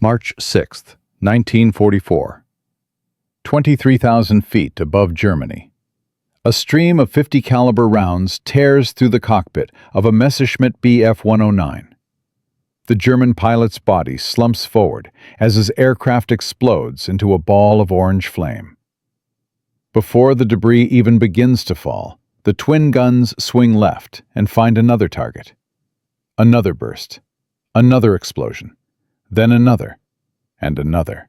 March 6th, 1944. 23,000 feet above Germany. A stream of 50 caliber rounds tears through the cockpit of a Messerschmitt Bf-109. The German pilot's body slumps forward as his aircraft explodes into a ball of orange flame. Before the debris even begins to fall, the twin guns swing left and find another target. Another burst, another explosion, then another, and another.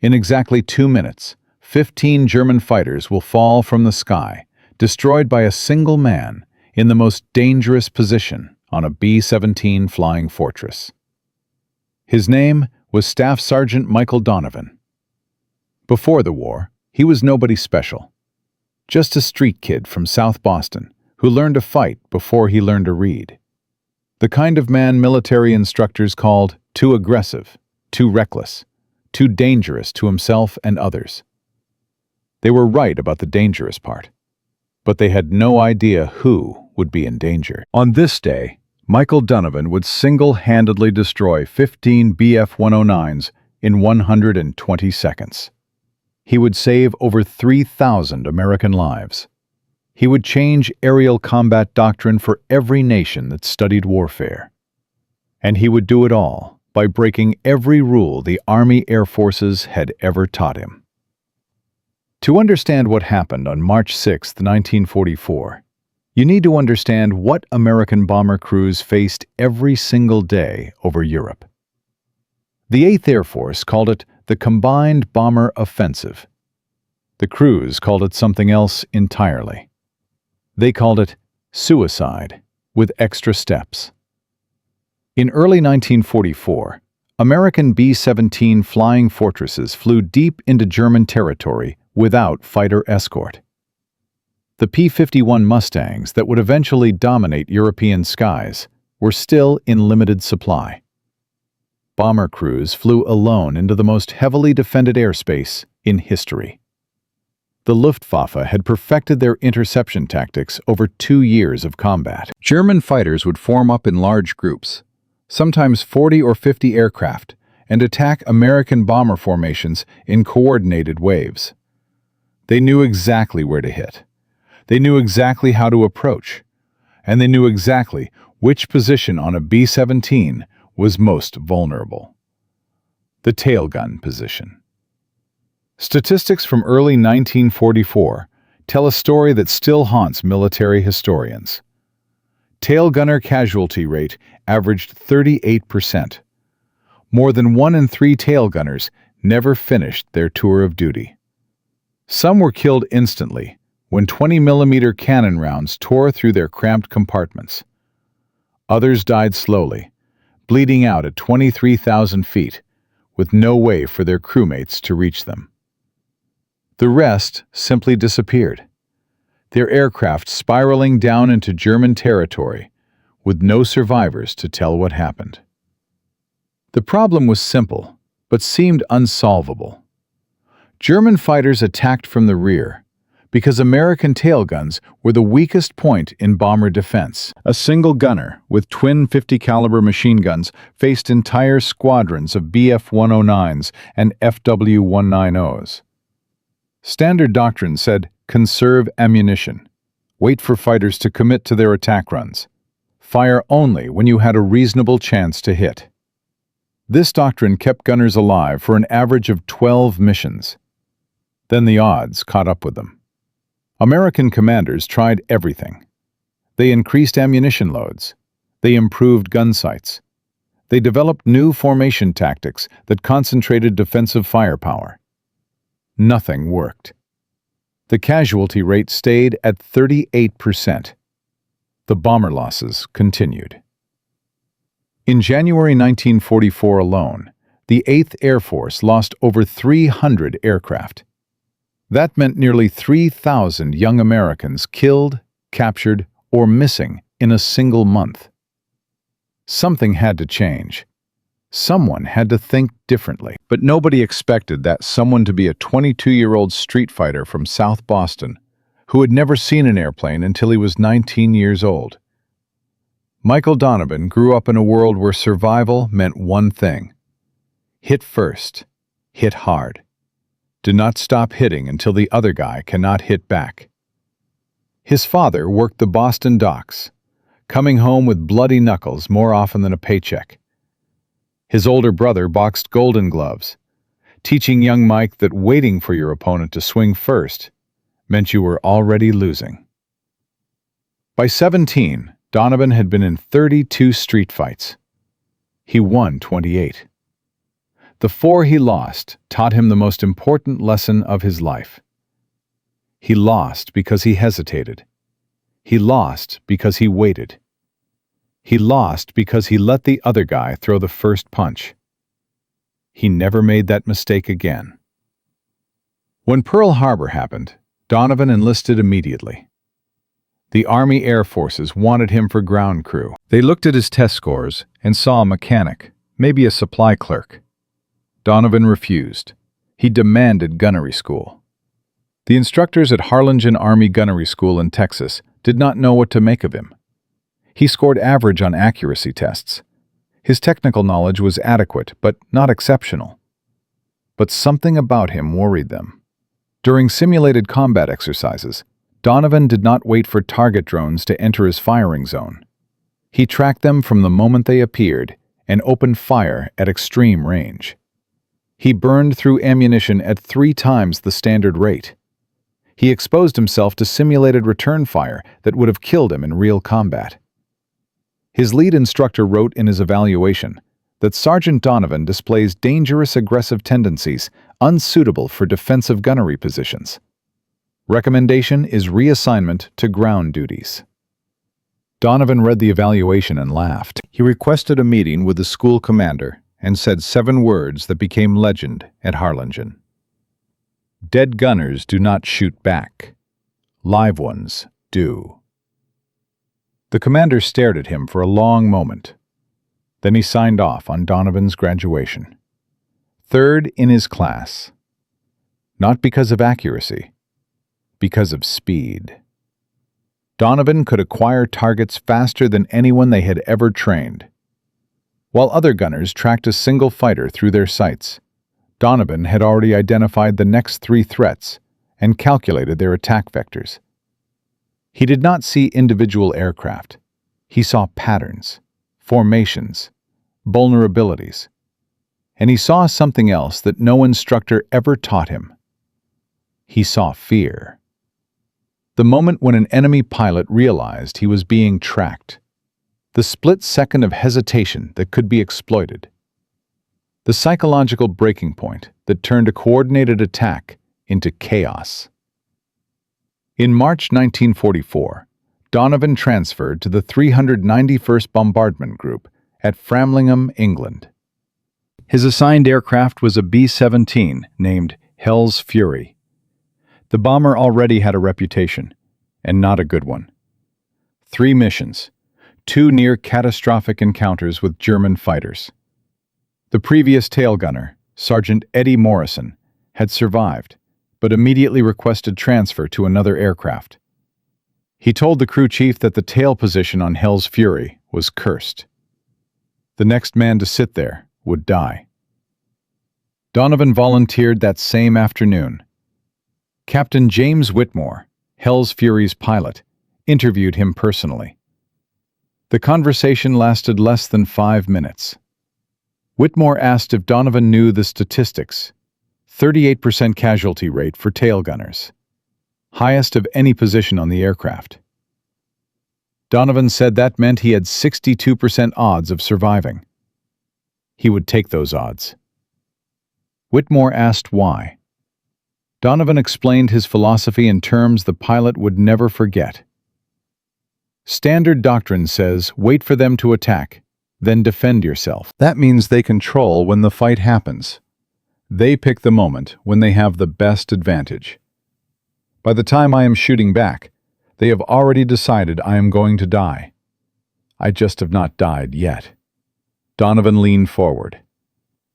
In exactly 2 minutes, 15 German fighters will fall from the sky, destroyed by a single man in the most dangerous position on a B-17 Flying Fortress. His name was Staff Sergeant Michael Donovan. Before the war, he was nobody special. Just a street kid from South Boston who learned to fight before he learned to read. The kind of man military instructors called too aggressive, too reckless, too dangerous to himself and others. They were right about the dangerous part, but they had no idea who would be in danger. On this day, Michael Donovan would single-handedly destroy 15 Bf-109s in 120 seconds. He would save over 3,000 American lives. He would change aerial combat doctrine for every nation that studied warfare. And he would do it all by breaking every rule the Army Air Forces had ever taught him. To understand what happened on March 6, 1944, you need to understand what American bomber crews faced every single day over Europe. The 8th Air Force called it the Combined Bomber Offensive. The crews called it something else entirely. They called it suicide with extra steps. In early 1944, American B-17 Flying Fortresses flew deep into German territory without fighter escort. The P-51 Mustangs that would eventually dominate European skies were still in limited supply. Bomber crews flew alone into the most heavily defended airspace in history. The Luftwaffe had perfected their interception tactics over 2 years of combat. German fighters would form up in large groups, sometimes 40 or 50 aircraft, and attack American bomber formations in coordinated waves. They knew exactly where to hit. They knew exactly how to approach, and they knew exactly which position on a B-17 was most vulnerable. The tailgun position. Statistics from early 1944 tell a story that still haunts military historians. Tailgunner casualty rate averaged 38%. More than 1 in 3 tailgunners never finished their tour of duty. Some were killed instantly when 20mm cannon rounds tore through their cramped compartments. Others died slowly, bleeding out at 23,000 feet, with no way for their crewmates to reach them. The rest simply disappeared, their aircraft spiraling down into German territory, with no survivors to tell what happened. The problem was simple, but seemed unsolvable. German fighters attacked from the rear, because American tailguns were the weakest point in bomber defense. A single gunner with twin 50 caliber machine guns faced entire squadrons of Bf-109s and FW-190s. Standard doctrine said, conserve ammunition. Wait for fighters to commit to their attack runs. Fire only when you had a reasonable chance to hit. This doctrine kept gunners alive for an average of 12 missions. Then the odds caught up with them. American commanders tried everything. They increased ammunition loads. They improved gun sights. They developed new formation tactics that concentrated defensive firepower. Nothing worked. The casualty rate stayed at 38%. The bomber losses continued. In January 1944 alone, the 8th Air Force lost over 300 aircraft. That meant nearly 3,000 young Americans killed, captured, or missing in a single month. Something had to change. Someone had to think differently. But nobody expected that someone to be a 22-year-old street fighter from South Boston who had never seen an airplane until he was 19 years old. Michael Donovan grew up in a world where survival meant one thing: Hit first. Hit hard. Do not stop hitting until the other guy cannot hit back. His father worked the Boston docks, coming home with bloody knuckles more often than a paycheck. His older brother boxed Golden Gloves, teaching young Mike that waiting for your opponent to swing first meant you were already losing. By 17, Donovan had been in 32 street fights. He won 28. The 4 he lost taught him the most important lesson of his life. He lost because he hesitated. He lost because he waited. He lost because he let the other guy throw the first punch. He never made that mistake again. When Pearl Harbor happened, Donovan enlisted immediately. The Army Air Forces wanted him for ground crew. They looked at his test scores and saw a mechanic, maybe a supply clerk. Donovan refused. He demanded gunnery school. The instructors at Harlingen Army Gunnery School in Texas did not know what to make of him. He scored average on accuracy tests. His technical knowledge was adequate, but not exceptional. But something about him worried them. During simulated combat exercises, Donovan did not wait for target drones to enter his firing zone. He tracked them from the moment they appeared and opened fire at extreme range. He burned through ammunition at 3 times the standard rate. He exposed himself to simulated return fire that would have killed him in real combat. His lead instructor wrote in his evaluation that Sergeant Donovan displays dangerous aggressive tendencies unsuitable for defensive gunnery positions. Recommendation is reassignment to ground duties. Donovan read the evaluation and laughed. He requested a meeting with the school commander and said 7 words that became legend at Harlingen. Dead gunners do not shoot back. Live ones do. The commander stared at him for a long moment. Then he signed off on Donovan's graduation. 3rd in his class. Not because of accuracy, because of speed. Donovan could acquire targets faster than anyone they had ever trained. While other gunners tracked a single fighter through their sights, Donovan had already identified the next 3 threats and calculated their attack vectors. He did not see individual aircraft. He saw patterns, formations, vulnerabilities. And he saw something else that no instructor ever taught him. He saw fear. The moment when an enemy pilot realized he was being tracked. The split second of hesitation that could be exploited. The psychological breaking point that turned a coordinated attack into chaos. In March 1944, Donovan transferred to the 391st Bombardment Group at Framlingham, England. His assigned aircraft was a B-17 named Hell's Fury. The bomber already had a reputation, and not a good one. 3 missions, 2 near-catastrophic encounters with German fighters. The previous tail gunner, Sergeant Eddie Morrison, had survived, but immediately requested transfer to another aircraft. He told the crew chief that the tail position on Hell's Fury was cursed. The next man to sit there would die. Donovan volunteered that same afternoon. Captain James Whitmore, Hell's Fury's pilot, interviewed him personally. The conversation lasted less than 5 minutes. Whitmore asked if Donovan knew the statistics. 38% casualty rate for tail gunners. Highest of any position on the aircraft. Donovan said that meant he had 62% odds of surviving. He would take those odds. Whitmore asked why. Donovan explained his philosophy in terms the pilot would never forget. Standard doctrine says, wait for them to attack, then defend yourself. That means they control when the fight happens. They pick the moment when they have the best advantage. By the time I am shooting back, they have already decided I am going to die. I just have not died yet. Donovan leaned forward.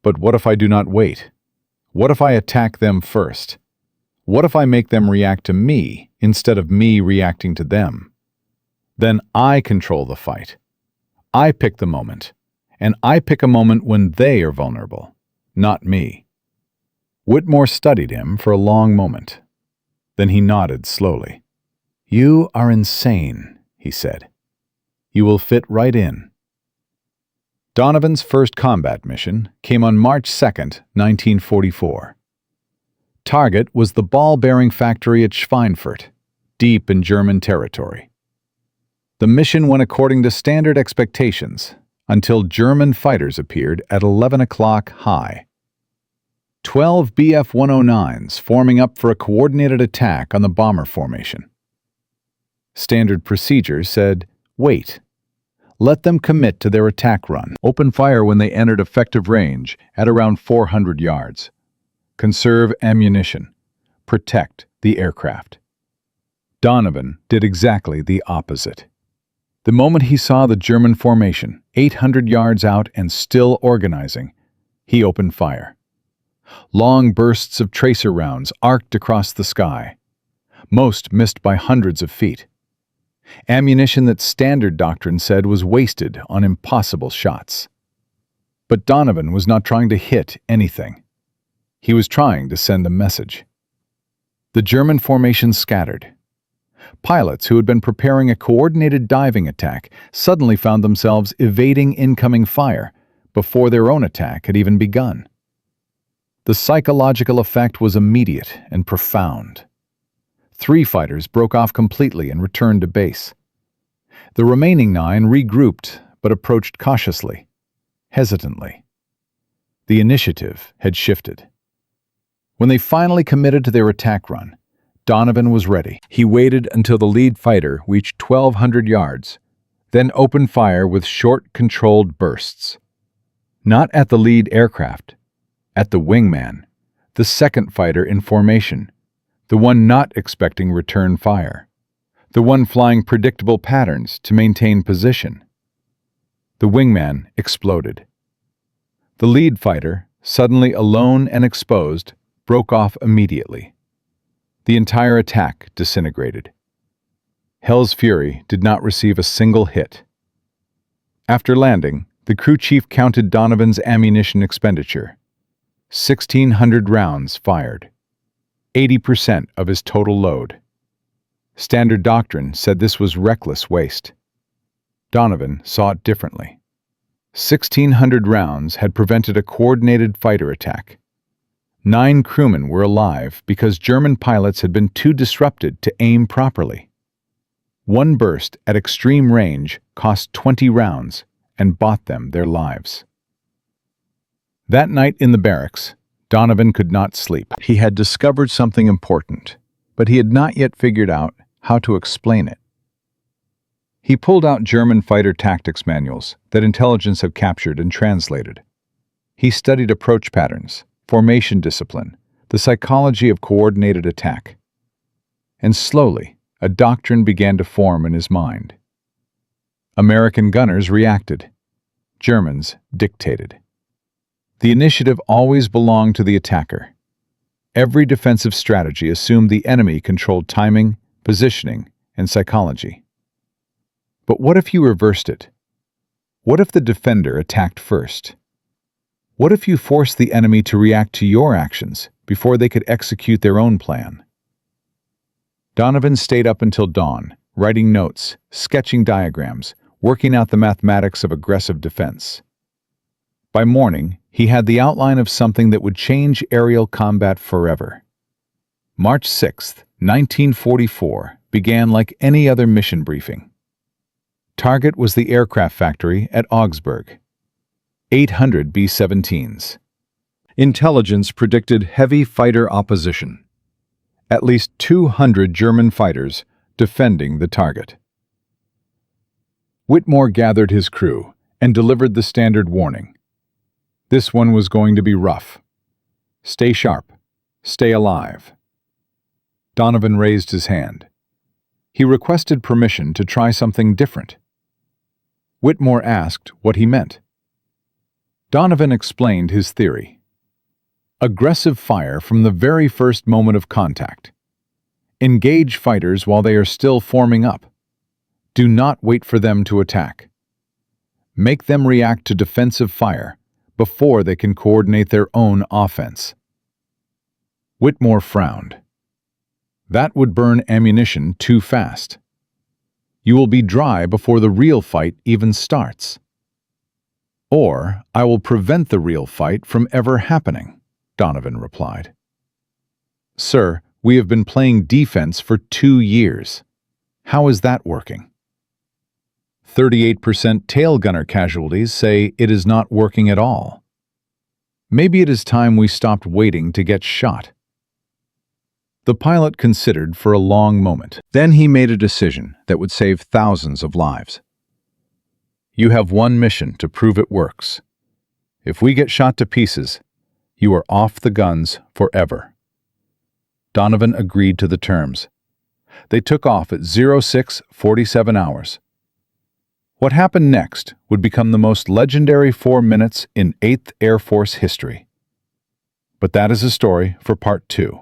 But what if I do not wait? What if I attack them first? What if I make them react to me instead of me reacting to them? Then I control the fight. I pick the moment, and I pick a moment when they are vulnerable. Not me." Whitmore studied him for a long moment. Then he nodded slowly. "You are insane," he said. "You will fit right in." Donovan's first combat mission came on March 2, 1944. Target was the ball-bearing factory at Schweinfurt, deep in German territory. The mission went according to standard expectations until German fighters appeared at 11 o'clock high. 12 Bf-109s forming up for a coordinated attack on the bomber formation. Standard procedures said, wait. Let them commit to their attack run. Open fire when they entered effective range at around 400 yards. Conserve ammunition. Protect the aircraft. Donovan did exactly the opposite. The moment he saw the German formation, 800 yards out and still organizing, he opened fire. Long bursts of tracer rounds arced across the sky. Most missed by hundreds of feet. Ammunition that standard doctrine said was wasted on impossible shots. But Donovan was not trying to hit anything. He was trying to send a message. The German formation scattered. Pilots who had been preparing a coordinated diving attack suddenly found themselves evading incoming fire before their own attack had even begun. The psychological effect was immediate and profound. 3 fighters broke off completely and returned to base. The remaining 9 regrouped but approached cautiously, hesitantly. The initiative had shifted. When they finally committed to their attack run, Donovan was ready. He waited until the lead fighter reached 1,200 yards, then opened fire with short, controlled bursts. Not at the lead aircraft, at the wingman, the second fighter in formation, the one not expecting return fire, the one flying predictable patterns to maintain position. The wingman exploded. The lead fighter, suddenly alone and exposed, broke off immediately. The entire attack disintegrated. Hell's Fury did not receive a single hit. After landing, the crew chief counted Donovan's ammunition expenditure. 1,600 rounds fired. 80% of his total load. Standard doctrine said this was reckless waste. Donovan saw it differently. 1,600 rounds had prevented a coordinated fighter attack. 9 crewmen were alive because German pilots had been too disrupted to aim properly. One burst at extreme range cost 20 rounds and bought them their lives. That night in the barracks, Donovan could not sleep. He had discovered something important, but he had not yet figured out how to explain it. He pulled out German fighter tactics manuals that intelligence had captured and translated. He studied approach patterns, formation discipline, the psychology of coordinated attack. And slowly, a doctrine began to form in his mind. American gunners reacted. Germans dictated. The initiative always belonged to the attacker. Every defensive strategy assumed the enemy controlled timing, positioning, and psychology. But what if you reversed it? What if the defender attacked first? What if you forced the enemy to react to your actions before they could execute their own plan? Donovan stayed up until dawn, writing notes, sketching diagrams, working out the mathematics of aggressive defense. By morning, he had the outline of something that would change aerial combat forever. March 6, 1944, began like any other mission briefing. Target was the aircraft factory at Augsburg. 800 B-17s. Intelligence predicted heavy fighter opposition. At least 200 German fighters defending the target. Whitmore gathered his crew and delivered the standard warning. This one was going to be rough. Stay sharp. Stay alive. Donovan raised his hand. He requested permission to try something different. Whitmore asked what he meant. Donovan explained his theory. Aggressive fire from the very first moment of contact. Engage fighters while they are still forming up. Do not wait for them to attack. Make them react to defensive fire, before they can coordinate their own offense. Whitmore frowned. That would burn ammunition too fast. You will be dry before the real fight even starts. Or I will prevent the real fight from ever happening, Donovan replied. Sir, we have been playing defense for 2 years. How is that working? 38% tail gunner casualties say it is not working at all. Maybe it is time we stopped waiting to get shot. The pilot considered for a long moment. Then he made a decision that would save thousands of lives. You have one mission to prove it works. If we get shot to pieces, you are off the guns forever. Donovan agreed to the terms. They took off at 06:47 hours. What happened next would become the most legendary 4 minutes in 8th Air Force history. But that is a story for part 2.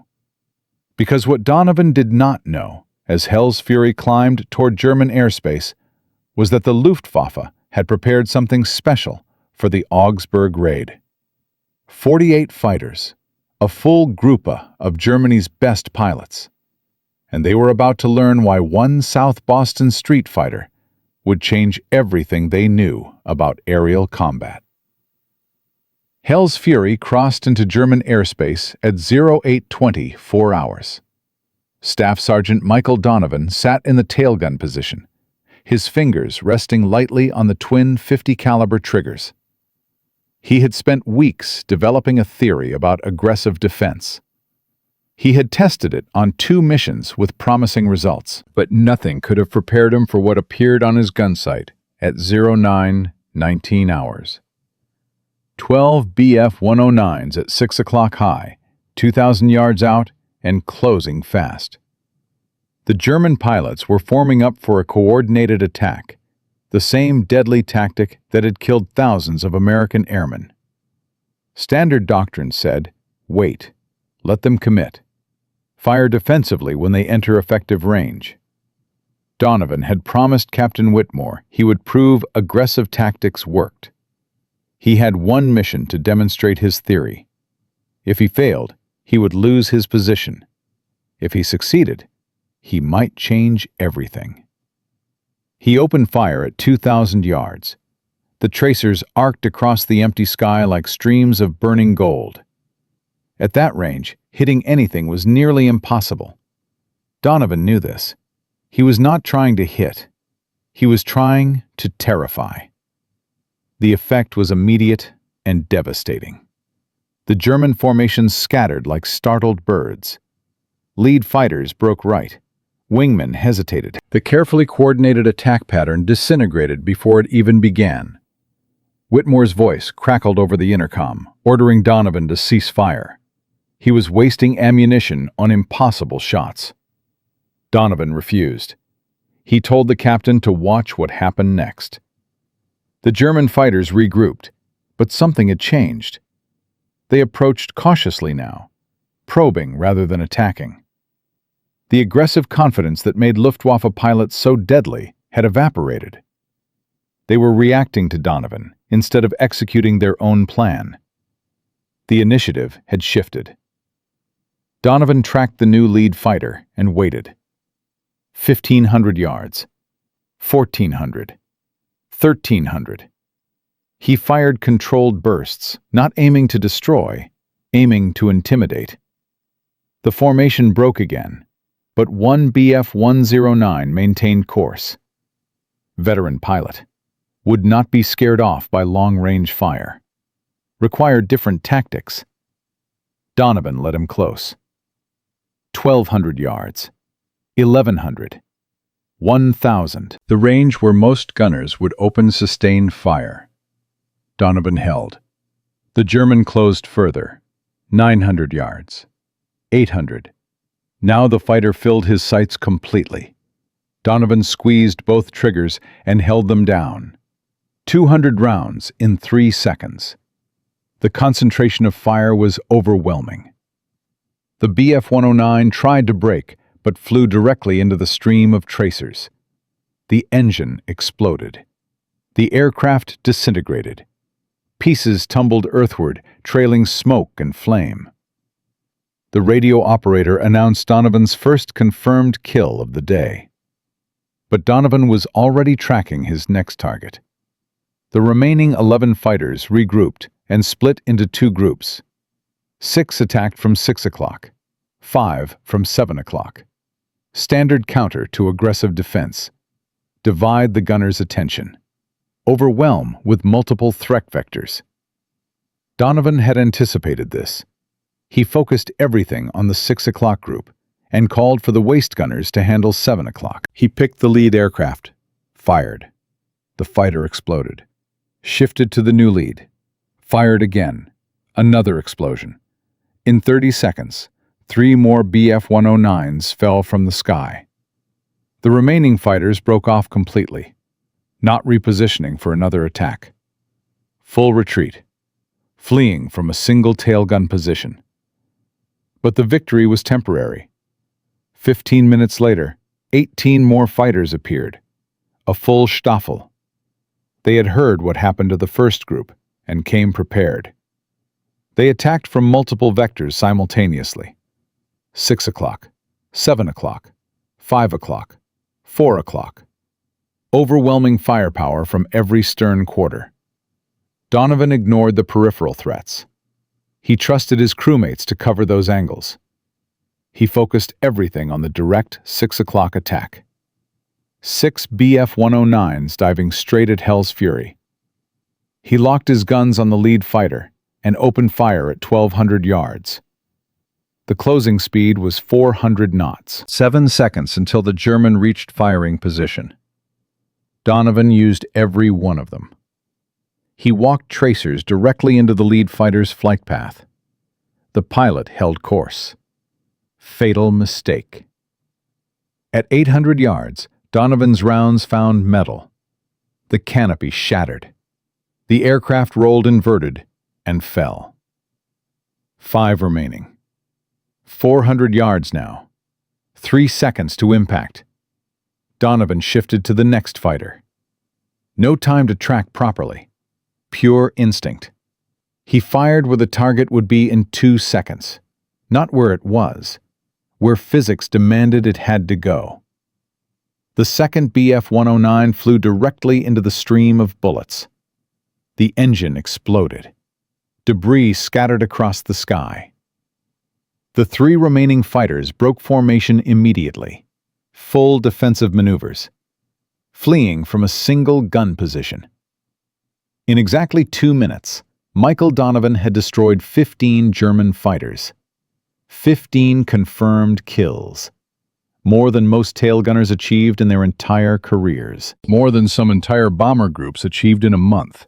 Because what Donovan did not know, as Hell's Fury climbed toward German airspace, was that the Luftwaffe had prepared something special for the Augsburg raid. 48 fighters, a full Gruppe of Germany's best pilots. And they were about to learn why one South Boston street fighter would change everything they knew about aerial combat. Hell's Fury crossed into German airspace at 08:20 4 hours. Staff Sergeant Michael Donovan sat in the tailgun position, his fingers resting lightly on the twin 50 caliber triggers. He had spent weeks developing a theory about aggressive defense. He had tested it on 2 missions with promising results, but nothing could have prepared him for what appeared on his gun sight at 09:19 hours. 12 Bf-109s at 6 o'clock high, 2,000 yards out, and closing fast. The German pilots were forming up for a coordinated attack, the same deadly tactic that had killed thousands of American airmen. Standard doctrine said, wait, let them commit. Fire defensively when they enter effective range. Donovan had promised Captain Whitmore he would prove aggressive tactics worked. He had one mission to demonstrate his theory. If he failed, he would lose his position. If he succeeded, he might change everything. He opened fire at 2,000 yards. The tracers arced across the empty sky like streams of burning gold. At that range, hitting anything was nearly impossible. Donovan knew this. He was not trying to hit. He was trying to terrify. The effect was immediate and devastating. The German formations scattered like startled birds. Lead fighters broke right. Wingmen hesitated. The carefully coordinated attack pattern disintegrated before it even began. Whitmore's voice crackled over the intercom, ordering Donovan to cease fire. He was wasting ammunition on impossible shots. Donovan refused. He told the captain to watch what happened next. The German fighters regrouped, but something had changed. They approached cautiously now, probing rather than attacking. The aggressive confidence that made Luftwaffe pilots so deadly had evaporated. They were reacting to Donovan instead of executing their own plan. The initiative had shifted. Donovan tracked the new lead fighter and waited. 1,500 yards, 1,400, 1,300. He fired controlled bursts, not aiming to destroy, aiming to intimidate. The formation broke again, but one Bf-109 maintained course. Veteran pilot. Would not be scared off by long-range fire. Required different tactics. Donovan led him close. 1,200 yards. 1,100. 1,000. The range where most gunners would open sustained fire. Donovan held. The German closed further. 900 yards. 800. Now the fighter filled his sights completely. Donovan squeezed both triggers and held them down. 200 rounds in 3 seconds. The concentration of fire was overwhelming. The Bf-109 tried to brake, but flew directly into the stream of tracers. The engine exploded. The aircraft disintegrated. Pieces tumbled earthward, trailing smoke and flame. The radio operator announced Donovan's first confirmed kill of the day. But Donovan was already tracking his next target. The remaining 11 fighters regrouped and split into two groups. 6 attacked from 6 o'clock, 5 from 7 o'clock. Standard counter to aggressive defense. Divide the gunner's attention. Overwhelm with multiple threat vectors. Donovan had anticipated this. He focused everything on the 6 o'clock group and called for the waist gunners to handle 7 o'clock. He picked the lead aircraft, fired. The fighter exploded. Shifted to the new lead. Fired again. Another explosion. In 30 seconds, 3 more Bf-109s fell from the sky. The remaining fighters broke off completely, not repositioning for another attack. Full retreat, fleeing from a single tailgun position. But the victory was temporary. 15 minutes later, 18 more fighters appeared, a full Staffel. They had heard what happened to the first group and came prepared. They attacked from multiple vectors simultaneously. 6 o'clock, 7 o'clock, 5 o'clock, 4 o'clock. Overwhelming firepower from every stern quarter. Donovan ignored the peripheral threats. He trusted his crewmates to cover those angles. He focused everything on the direct 6 o'clock attack. 6 Bf-109s diving straight at Hell's Fury. He locked his guns on the lead fighter and opened fire at 1,200 yards. The closing speed was 400 knots. 7 seconds until the German reached firing position. Donovan used every one of them. He walked tracers directly into the lead fighter's flight path. The pilot held course. Fatal mistake. At 800 yards, Donovan's rounds found metal. The canopy shattered. The aircraft rolled inverted and fell. 5 remaining. 400 yards now. 3 seconds to impact. Donovan shifted to the next fighter. No time to track properly. Pure instinct. He fired where the target would be in 2 seconds. Not where it was. Where physics demanded it had to go. The second Bf-109 flew directly into the stream of bullets. The engine exploded. Debris scattered across the sky. The 3 remaining fighters broke formation immediately. Full defensive maneuvers. Fleeing from a single gun position. In exactly 2 minutes, Michael Donovan had destroyed 15 German fighters. 15 confirmed kills. More than most tail gunners achieved in their entire careers. More than some entire bomber groups achieved in a month.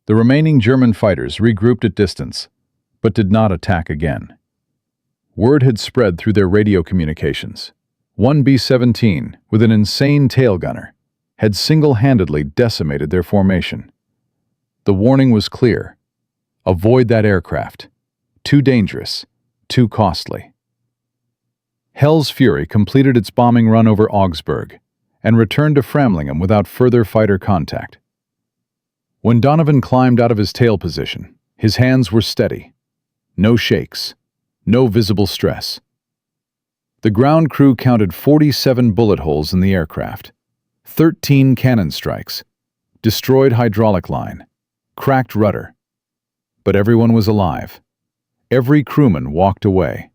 The remaining German fighters regrouped at distance, but did not attack again. Word had spread through their radio communications. One B-17, with an insane tail gunner, had single-handedly decimated their formation. The warning was clear. Avoid that aircraft. Too dangerous, too costly. Hell's Fury completed its bombing run over Augsburg and returned to Framlingham without further fighter contact. When Donovan climbed out of his tail position, his hands were steady. No shakes, no visible stress. The ground crew counted 47 bullet holes in the aircraft, 13 cannon strikes, destroyed hydraulic line, cracked rudder. But everyone was alive. Every crewman walked away.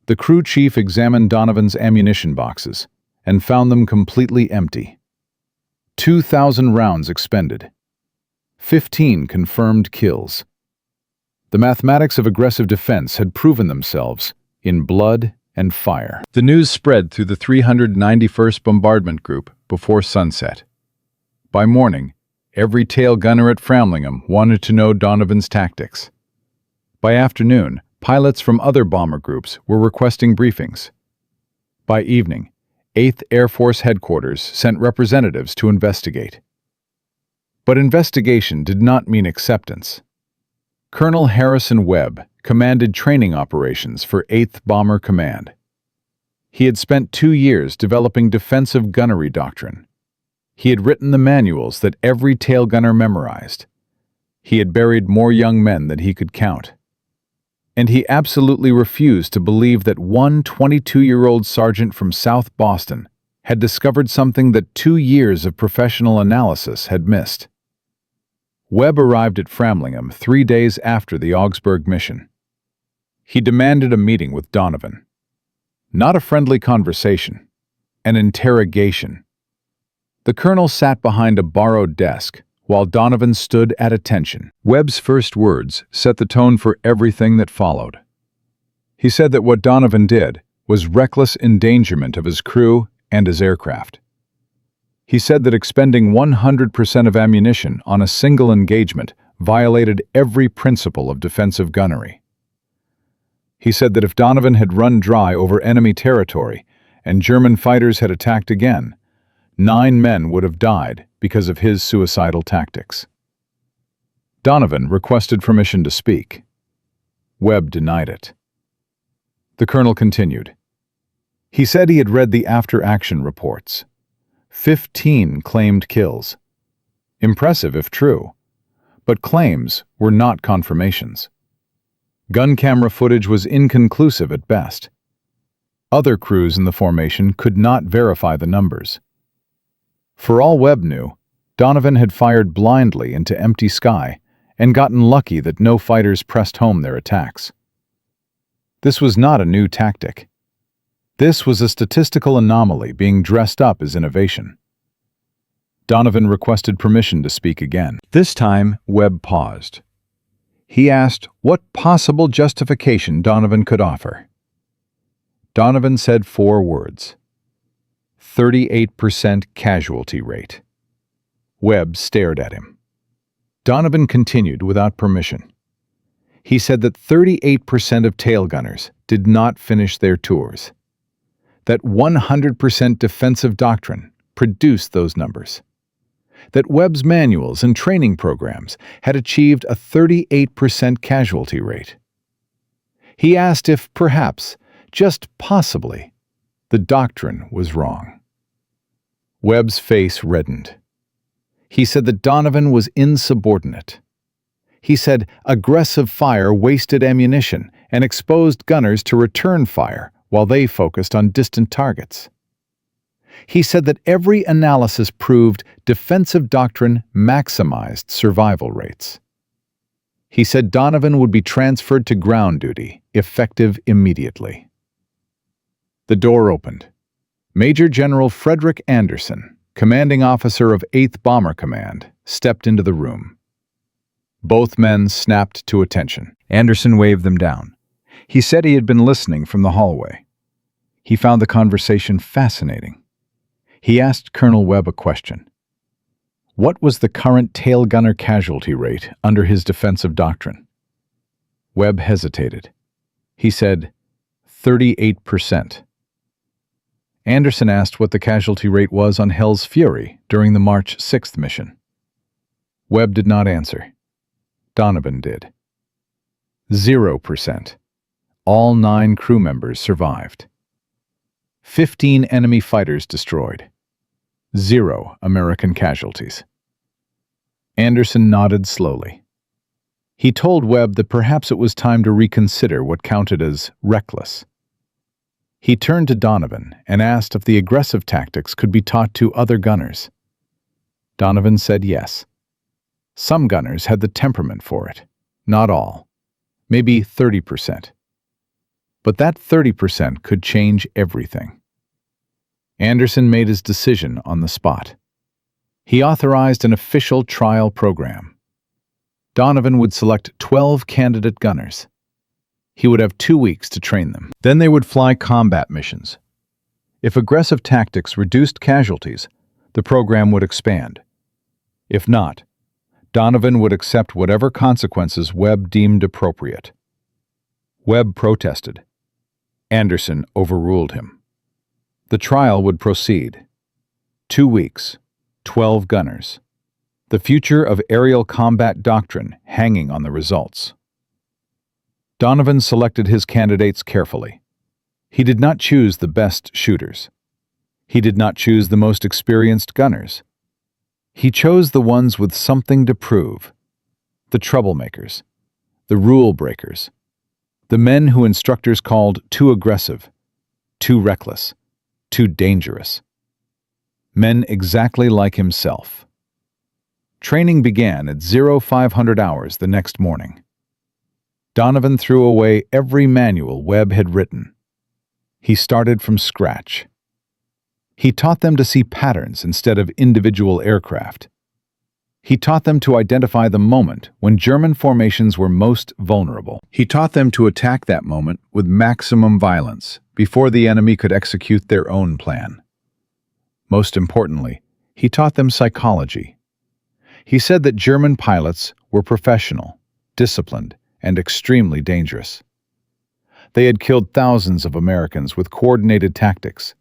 The crew chief examined Donovan's ammunition boxes and found them completely empty. 2,000 rounds expended. 15 confirmed kills. The mathematics of aggressive defense had proven themselves in blood and fire. The news spread through the 391st Bombardment Group before sunset. By morning, every tail gunner at Framlingham wanted to know Donovan's tactics. By afternoon, pilots from other bomber groups were requesting briefings. By evening, 8th Air Force Headquarters sent representatives to investigate. But investigation did not mean acceptance. Colonel Harrison Webb commanded training operations for 8th Bomber Command. He had spent 2 years developing defensive gunnery doctrine. He had written the manuals that every tail gunner memorized, He had buried more young men than he could count. And he absolutely refused to believe that one 22-year-old sergeant from South Boston had discovered something that 2 years of professional analysis had missed. Webb arrived at Framlingham 3 days after the Augsburg mission. He demanded a meeting with Donovan. Not a friendly conversation, an interrogation. The colonel sat behind a borrowed desk, while Donovan stood at attention. Webb's first words set the tone for everything that followed. He said that what Donovan did was reckless endangerment of his crew and his aircraft. He said that expending 100% of ammunition on a single engagement violated every principle of defensive gunnery. He said that if Donovan had run dry over enemy territory and German fighters had attacked again, 9 men would have died because of his suicidal tactics. Donovan requested permission to speak. Webb denied it. The colonel continued. He said he had read the after-action reports. 15 claimed kills. Impressive if true, but claims were not confirmations. Gun camera footage was inconclusive at best. Other crews in the formation could not verify the numbers. For all Webb knew, Donovan had fired blindly into empty sky and gotten lucky that no fighters pressed home their attacks. This was not a new tactic. This was a statistical anomaly being dressed up as innovation. Donovan requested permission to speak again. This time, Webb paused. He asked what possible justification Donovan could offer. Donovan said 4 words. 38% casualty rate. Webb stared at him. Donovan continued without permission. He said that 38% of tail gunners did not finish their tours. That 100% defensive doctrine produced those numbers. That Webb's manuals and training programs had achieved a 38% casualty rate. He asked if perhaps, just possibly, the doctrine was wrong. Webb's face reddened. He said that Donovan was insubordinate. He said aggressive fire wasted ammunition and exposed gunners to return fire while they focused on distant targets. He said that every analysis proved defensive doctrine maximized survival rates. He said Donovan would be transferred to ground duty, effective immediately. The door opened. Major General Frederick Anderson, commanding officer of 8th Bomber Command, stepped into the room. Both men snapped to attention. Anderson waved them down. He said he had been listening from the hallway. He found the conversation fascinating. He asked Colonel Webb a question. What was the current tail gunner casualty rate under his defensive doctrine? Webb hesitated. He said, 38%. Anderson asked what the casualty rate was on Hell's Fury during the March 6th mission. Webb did not answer. Donovan did. 0%. All 9 crew members survived. 15 enemy fighters destroyed. 0 American casualties. Anderson nodded slowly. He told Webb that perhaps it was time to reconsider what counted as reckless. He turned to Donovan and asked if the aggressive tactics could be taught to other gunners. Donovan said yes. Some gunners had the temperament for it, not all, maybe 30%. But that 30% could change everything. Anderson made his decision on the spot. He authorized an official trial program. Donovan would select 12 candidate gunners. He would have 2 weeks to train them. Then they would fly combat missions. If aggressive tactics reduced casualties, the program would expand. If not, Donovan would accept whatever consequences Webb deemed appropriate. Webb protested. Anderson overruled him. The trial would proceed. 2 weeks, 12 gunners. The future of aerial combat doctrine hanging on the results. Donovan selected his candidates carefully. He did not choose the best shooters. He did not choose the most experienced gunners. He chose the ones with something to prove. the troublemakers, the rule breakers, the men who instructors called too aggressive, too reckless, too dangerous. Men exactly like himself. Training began at 0500 hours the next morning. Donovan threw away every manual Webb had written. He started from scratch. He taught them to see patterns instead of individual aircraft. He taught them to identify the moment when German formations were most vulnerable. He taught them to attack that moment with maximum violence before the enemy could execute their own plan. Most importantly, he taught them psychology. He said that German pilots were professional, disciplined, and extremely dangerous. They had killed thousands of Americans with coordinated tactics,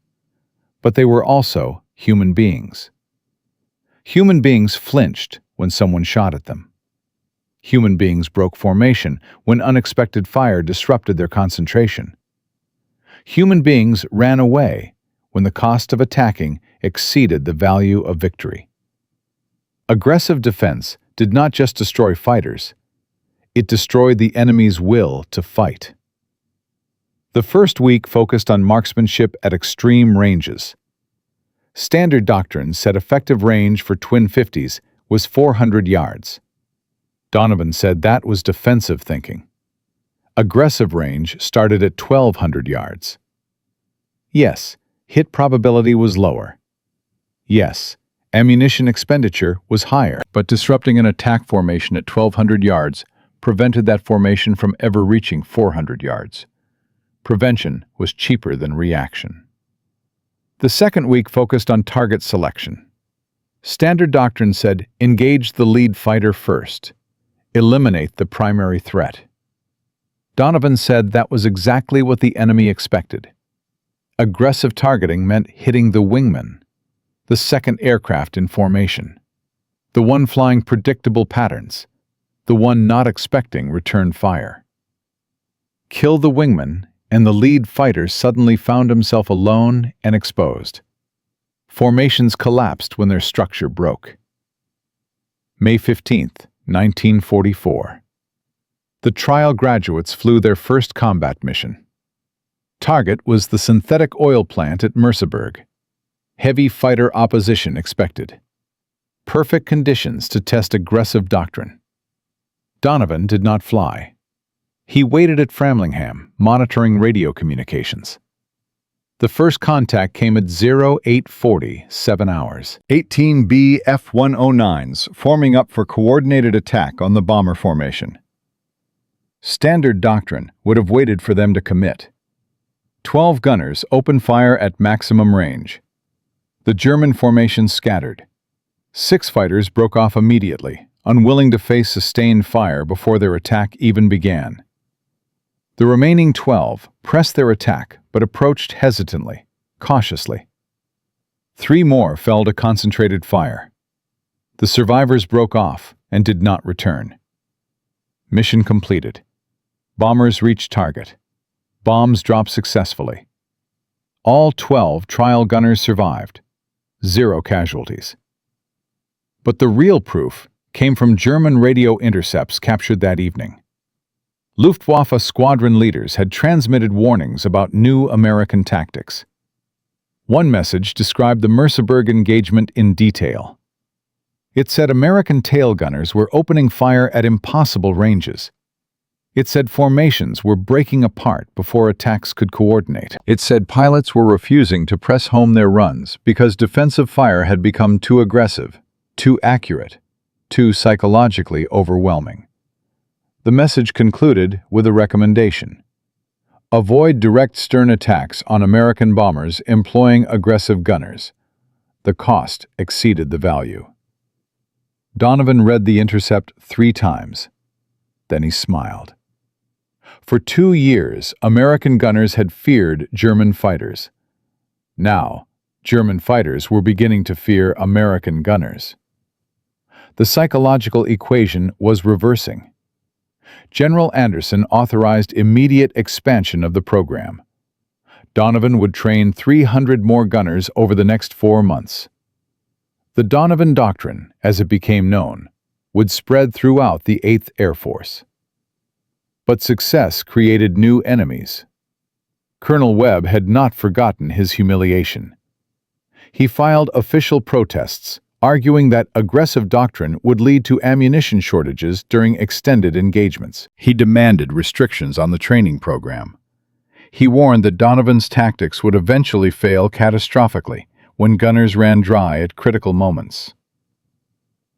but they were also human beings. Human beings flinched when someone shot at them. Human beings broke formation when unexpected fire disrupted their concentration. Human beings ran away when the cost of attacking exceeded the value of victory. Aggressive defense did not just destroy fighters, it destroyed the enemy's will to fight. The first week focused on marksmanship at extreme ranges. Standard doctrine said effective range for twin 50s was 400 yards. Donovan said that was defensive thinking. Aggressive range started at 1,200 yards. Yes, hit probability was lower. Yes, ammunition expenditure was higher, but disrupting an attack formation at 1,200 yards prevented that formation from ever reaching 400 yards. Prevention was cheaper than reaction. The second week focused on target selection. Standard doctrine said, engage the lead fighter first. Eliminate the primary threat. Donovan said that was exactly what the enemy expected. Aggressive targeting meant hitting the wingman, the second aircraft in formation, the one flying predictable patterns, the one not expecting return fire. Kill the wingman, and the lead fighter suddenly found himself alone and exposed. Formations collapsed when their structure broke. May 15, 1944. The trial graduates flew their first combat mission. Target was the synthetic oil plant at Merseburg. Heavy fighter opposition expected. Perfect conditions to test aggressive doctrine. Donovan did not fly. He waited at Framlingham, monitoring radio communications. The first contact came at 0840, 7 hours. 18B F-109s forming up for coordinated attack on the bomber formation. Standard doctrine would have waited for them to commit. 12 gunners opened fire at maximum range. The German formation scattered. 6 fighters broke off immediately, unwilling to face sustained fire before their attack even began. The remaining 12 pressed their attack but approached hesitantly, cautiously. 3 more fell to concentrated fire. The survivors broke off and did not return. Mission completed. Bombers reached target. Bombs dropped successfully. All 12 trial gunners survived. 0 casualties. But the real proof came from German radio intercepts captured that evening. Luftwaffe squadron leaders had transmitted warnings about new American tactics. One message described the Merseburg engagement in detail. It said American tail gunners were opening fire at impossible ranges. It said formations were breaking apart before attacks could coordinate. It said pilots were refusing to press home their runs because defensive fire had become too aggressive, too accurate, too psychologically overwhelming. The message concluded with a recommendation. Avoid direct stern attacks on American bombers employing aggressive gunners. The cost exceeded the value. Donovan read the intercept 3 times. Then he smiled. For 2 years, American gunners had feared German fighters. Now, German fighters were beginning to fear American gunners. The psychological equation was reversing. General Anderson authorized immediate expansion of the program. Donovan would train 300 more gunners over the next 4 months. The Donovan Doctrine, as it became known, would spread throughout the 8th Air Force. But success created new enemies. Colonel Webb had not forgotten his humiliation. He filed official protests, arguing that aggressive doctrine would lead to ammunition shortages during extended engagements. He demanded restrictions on the training program. He warned that Donovan's tactics would eventually fail catastrophically when gunners ran dry at critical moments.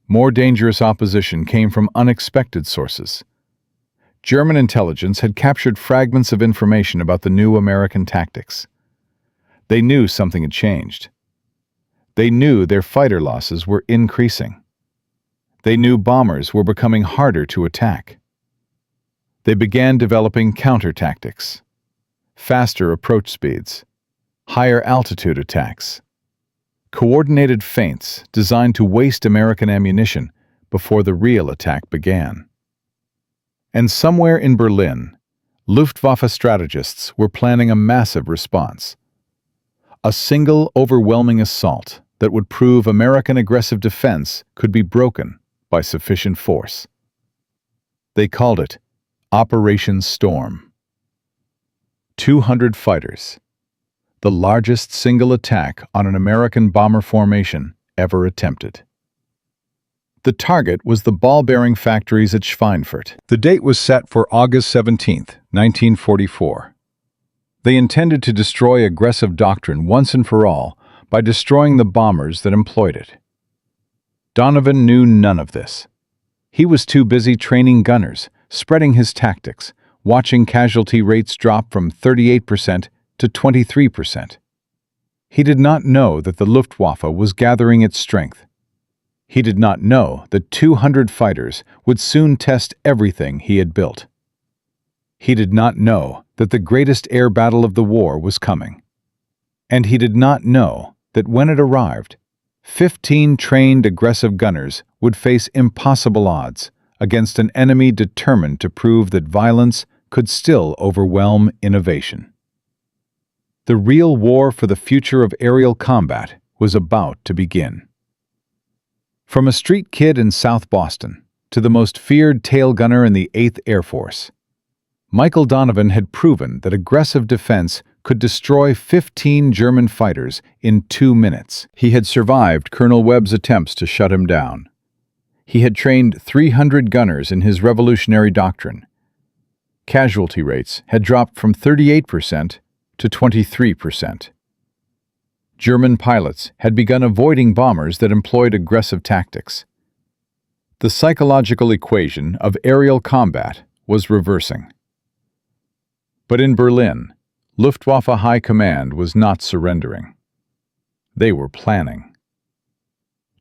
More dangerous opposition came from unexpected sources. German intelligence had captured fragments of information about the new American tactics. They knew something had changed. They knew their fighter losses were increasing. They knew bombers were becoming harder to attack. They began developing counter-tactics, faster approach speeds, higher altitude attacks, coordinated feints designed to waste American ammunition before the real attack began. And somewhere in Berlin, Luftwaffe strategists were planning a massive response. A single, overwhelming assault that would prove American aggressive defense could be broken by sufficient force. They called it Operation Storm. 200 fighters, the largest single attack on an American bomber formation ever attempted. The target was the ball-bearing factories at Schweinfurt. The date was set for August 17, 1944. They intended to destroy aggressive doctrine once and for all by destroying the bombers that employed it. Donovan knew none of this. He was too busy training gunners, spreading his tactics, watching casualty rates drop from 38% to 23%. He did not know that the Luftwaffe was gathering its strength. He did not know that 200 fighters would soon test everything he had built. He did not know that the greatest air battle of the war was coming. And he did not know that when it arrived, 15 trained aggressive gunners would face impossible odds against an enemy determined to prove that violence could still overwhelm innovation. The real war for the future of aerial combat was about to begin. From a street kid in South Boston to the most feared tail gunner in the 8th Air Force, Michael Donovan had proven that aggressive defense could destroy 15 German fighters in 2 minutes. He had survived Colonel Webb's attempts to shut him down. He had trained 300 gunners in his revolutionary doctrine. Casualty rates had dropped from 38% to 23%. German pilots had begun avoiding bombers that employed aggressive tactics. The psychological equation of aerial combat was reversing. But in Berlin, Luftwaffe High Command was not surrendering. They were planning.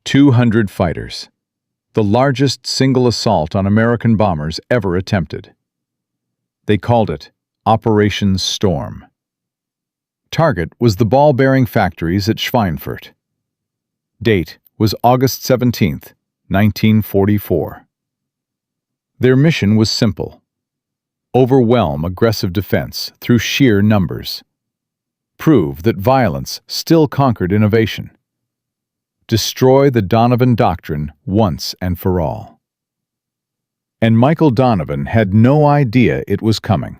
200 fighters, the largest single assault on American bombers ever attempted. They called it Operation Storm. Target was the ball-bearing factories at Schweinfurt. Date was August 17, 1944. Their mission was simple: overwhelm aggressive defense through sheer numbers. Prove that violence still conquered innovation. Destroy the Donovan Doctrine once and for all. And Michael Donovan had no idea it was coming.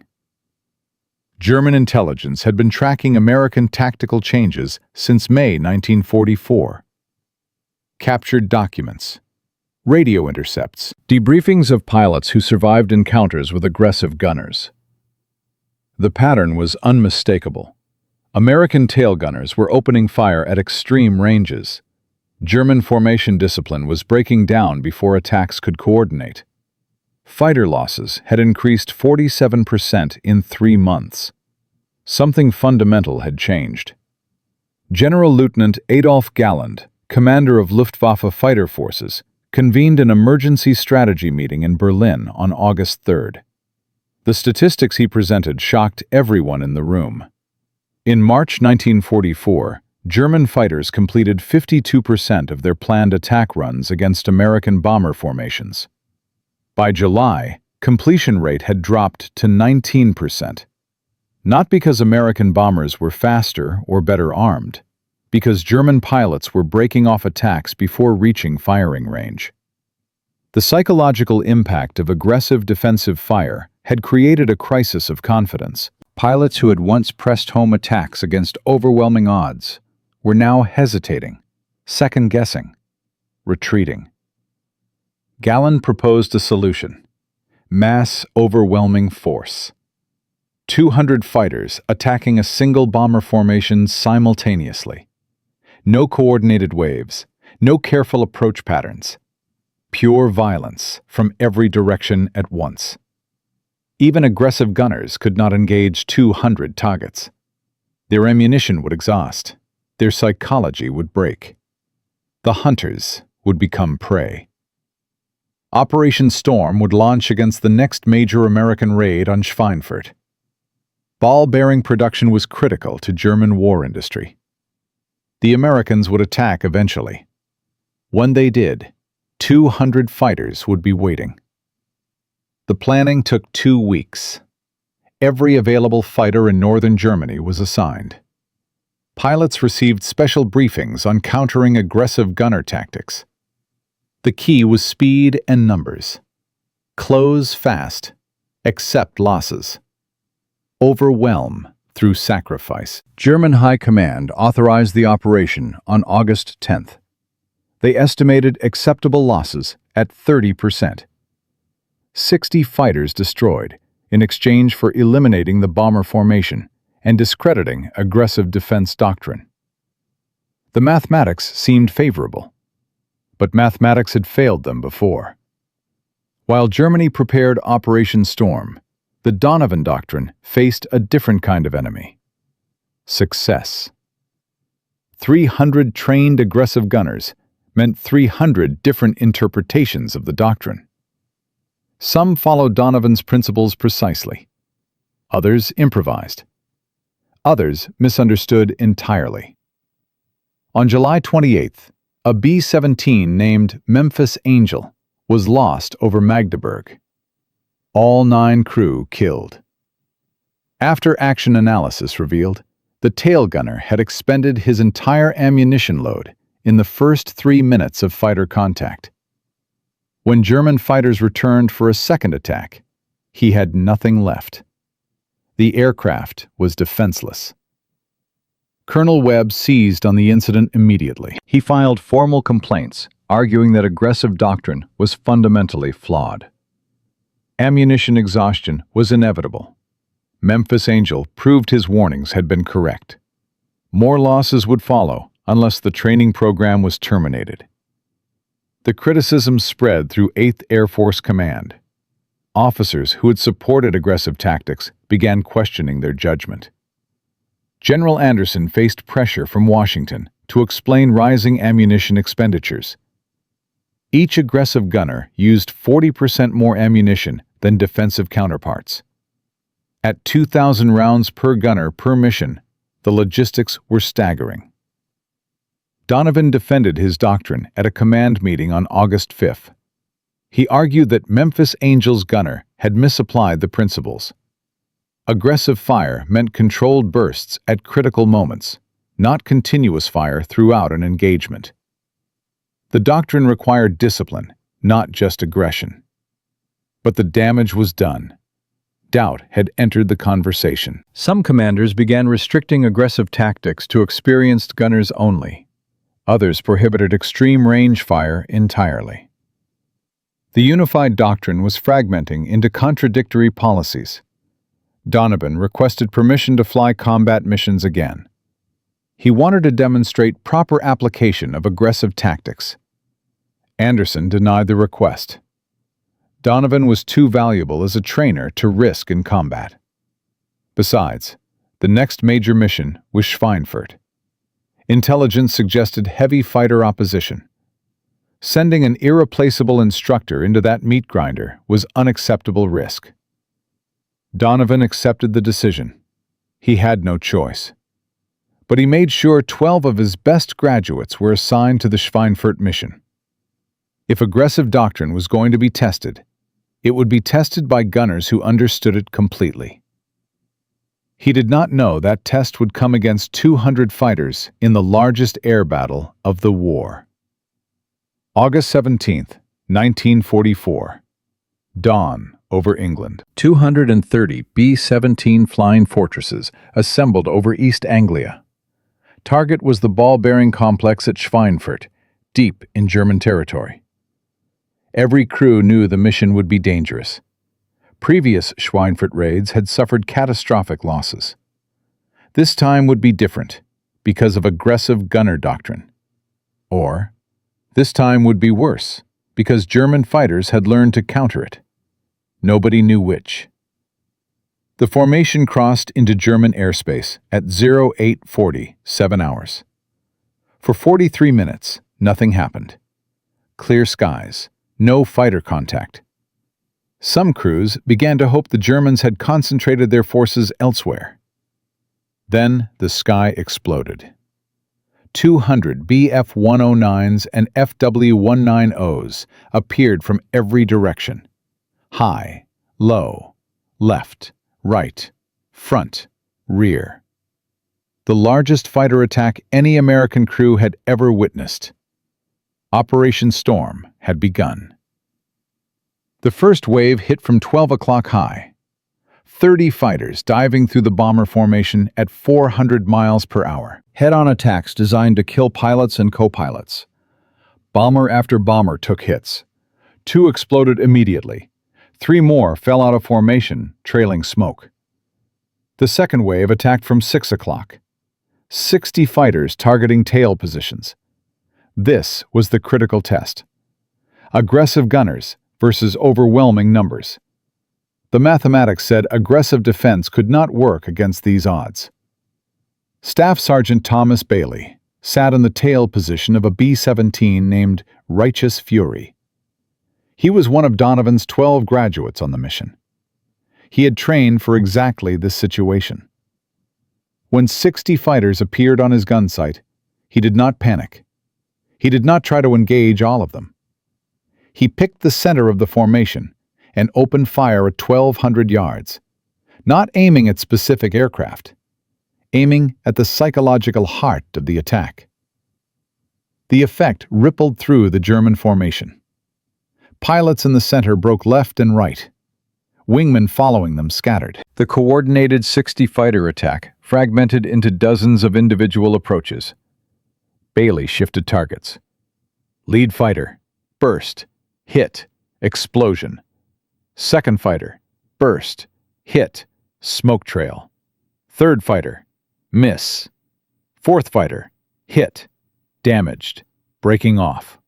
German intelligence had been tracking American tactical changes since May 1944. Captured documents, radio intercepts, debriefings of pilots who survived encounters with aggressive gunners. The pattern was unmistakable. American tail gunners were opening fire at extreme ranges. German formation discipline was breaking down before attacks could coordinate. Fighter losses had increased 47% in 3 months. Something fundamental had changed. General Lieutenant Adolf Galland, commander of Luftwaffe fighter forces, convened an emergency strategy meeting in Berlin on August 3rd. The statistics he presented shocked everyone in the room. In March 1944, German fighters completed 52% of their planned attack runs against American bomber formations. By July, completion rate had dropped to 19%. Not because American bombers were faster or better armed, because German pilots were breaking off attacks before reaching firing range. The psychological impact of aggressive defensive fire had created a crisis of confidence. Pilots who had once pressed home attacks against overwhelming odds were now hesitating, second-guessing, retreating. Gallen proposed a solution: mass overwhelming force. 200 fighters attacking a single bomber formation simultaneously. No coordinated waves, no careful approach patterns. Pure violence from every direction at once. Even aggressive gunners could not engage 200 targets. Their ammunition would exhaust. Their psychology would break. The hunters would become prey. Operation Storm would launch against the next major American raid on Schweinfurt. Ball-bearing production was critical to German war industry. The Americans would attack eventually. When they did, 200 fighters would be waiting. The planning took 2 weeks. Every available fighter in northern Germany was assigned. Pilots received special briefings on countering aggressive gunner tactics. The key was speed and numbers. Close fast, accept losses. Overwhelm through sacrifice. German High Command authorized the operation on August 10th. They estimated acceptable losses at 30%. 60 fighters destroyed in exchange for eliminating the bomber formation and discrediting aggressive defense doctrine. The mathematics seemed favorable, but mathematics had failed them before. While Germany prepared Operation Storm, the Donovan Doctrine faced a different kind of enemy: success. 300 trained aggressive gunners meant 300 different interpretations of the doctrine. Some followed Donovan's principles precisely. Others improvised. Others misunderstood entirely. On July 28th, a B-17 named Memphis Angel was lost over Magdeburg. All 9 crew killed. After-action analysis revealed the tail gunner had expended his entire ammunition load in the first 3 minutes of fighter contact. When German fighters returned for a second attack, he had nothing left. The aircraft was defenseless. Colonel Webb seized on the incident immediately. He filed formal complaints, arguing that aggressive doctrine was fundamentally flawed. Ammunition exhaustion was inevitable. Memphis Angel proved his warnings had been correct. More losses would follow unless the training program was terminated. The criticism spread through 8th Air Force Command. Officers who had supported aggressive tactics began questioning their judgment. General Anderson faced pressure from Washington to explain rising ammunition expenditures. Each aggressive gunner used 40% more ammunition than defensive counterparts. At 2,000 rounds per gunner per mission, the logistics were staggering. Donovan defended his doctrine at a command meeting on August 5th. He argued that Memphis Angel's gunner had misapplied the principles. Aggressive fire meant controlled bursts at critical moments, not continuous fire throughout an engagement. The doctrine required discipline, not just aggression. But the damage was done. Doubt had entered the conversation. Some commanders began restricting aggressive tactics to experienced gunners only. Others prohibited extreme range fire entirely. The unified doctrine was fragmenting into contradictory policies. Donovan requested permission to fly combat missions again. He wanted to demonstrate proper application of aggressive tactics. Anderson denied the request. Donovan was too valuable as a trainer to risk in combat. Besides, the next major mission was Schweinfurt. Intelligence suggested heavy fighter opposition. Sending an irreplaceable instructor into that meat grinder was unacceptable risk. Donovan accepted the decision. He had no choice. But he made sure 12 of his best graduates were assigned to the Schweinfurt mission. If aggressive doctrine was going to be tested, it would be tested by gunners who understood it completely. He did not know that test would come against 200 fighters in the largest air battle of the war. August 17th, 1944. Dawn over England. 230 B-17 flying fortresses assembled over East Anglia. Target was the ball-bearing complex at Schweinfurt, deep in German territory. Every crew knew the mission would be dangerous. Previous Schweinfurt raids had suffered catastrophic losses. This time would be different because of aggressive gunner doctrine. Or, this time would be worse because German fighters had learned to counter it. Nobody knew which. The formation crossed into German airspace at 0840, 7 hours. For 43 minutes, nothing happened. Clear skies, no fighter contact. Some crews began to hope the Germans had concentrated their forces elsewhere. Then the sky exploded. 200 Bf-109s and FW-190s appeared from every direction. High, low, left, right, front, rear. The largest fighter attack any American crew had ever witnessed. Operation Storm had begun. The first wave hit from 12 o'clock high. 30 fighters diving through the bomber formation at 400 miles per hour. Head-on attacks designed to kill pilots and co-pilots. Bomber after bomber took hits. 2 exploded immediately. 3 more fell out of formation, trailing smoke. The second wave attacked from 6 o'clock. 60 fighters targeting tail positions. This was the critical test. Aggressive gunners versus overwhelming numbers. The mathematics said aggressive defense could not work against these odds. Staff Sergeant Thomas Bailey sat in the tail position of a B-17 named Righteous Fury. He was one of Donovan's 12 graduates on the mission. He had trained for exactly this situation. When 60 fighters appeared on his gun sight, he did not panic. He did not try to engage all of them. He picked the center of the formation and opened fire at 1,200 yards, not aiming at specific aircraft, aiming at the psychological heart of the attack. The effect rippled through the German formation. Pilots in the center broke left and right. Wingmen following them scattered. The coordinated 60-fighter attack fragmented into dozens of individual approaches. Bailey shifted targets. Lead fighter, burst, hit, explosion. Second fighter, burst, hit, smoke trail. Third fighter, miss. Fourth fighter, hit, damaged, breaking off.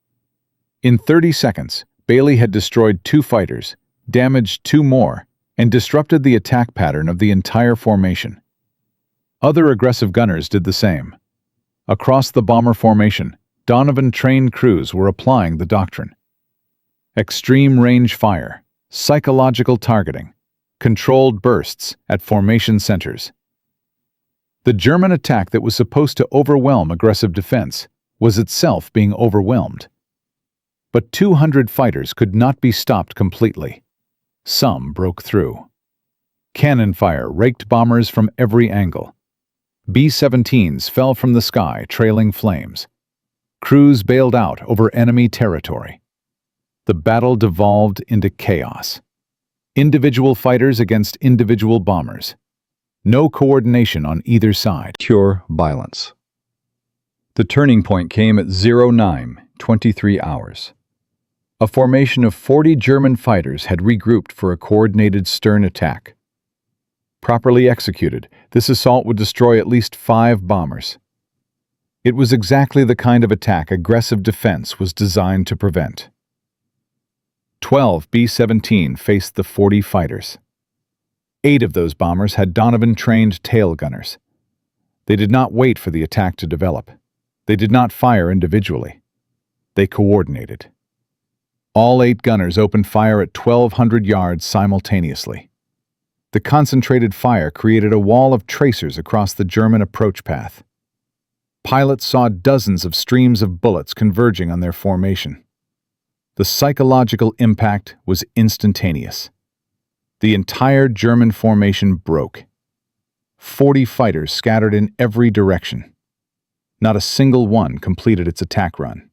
In 30 seconds, Bailey had destroyed 2 fighters, damaged 2 more, and disrupted the attack pattern of the entire formation. Other aggressive gunners did the same. Across the bomber formation, Donovan-trained crews were applying the doctrine. Extreme range fire, psychological targeting, controlled bursts at formation centers. The German attack that was supposed to overwhelm aggressive defense was itself being overwhelmed. But 200 fighters could not be stopped completely. Some broke through. Cannon fire raked bombers from every angle. B-17s fell from the sky, trailing flames. Crews bailed out over enemy territory. The battle devolved into chaos. Individual fighters against individual bombers. No coordination on either side. Pure violence. The turning point came at 09:23 hours. A formation of 40 German fighters had regrouped for a coordinated stern attack. Properly executed, this assault would destroy at least 5 bombers. It was exactly the kind of attack aggressive defense was designed to prevent. 12 B-17 faced the 40 fighters. 8 of those bombers had Donovan-trained tail gunners. They did not wait for the attack to develop. They did not fire individually. They coordinated. All 8 gunners opened fire at 1,200 yards simultaneously. The concentrated fire created a wall of tracers across the German approach path. Pilots saw dozens of streams of bullets converging on their formation. The psychological impact was instantaneous. The entire German formation broke. 40 fighters scattered in every direction. Not a single one completed its attack run.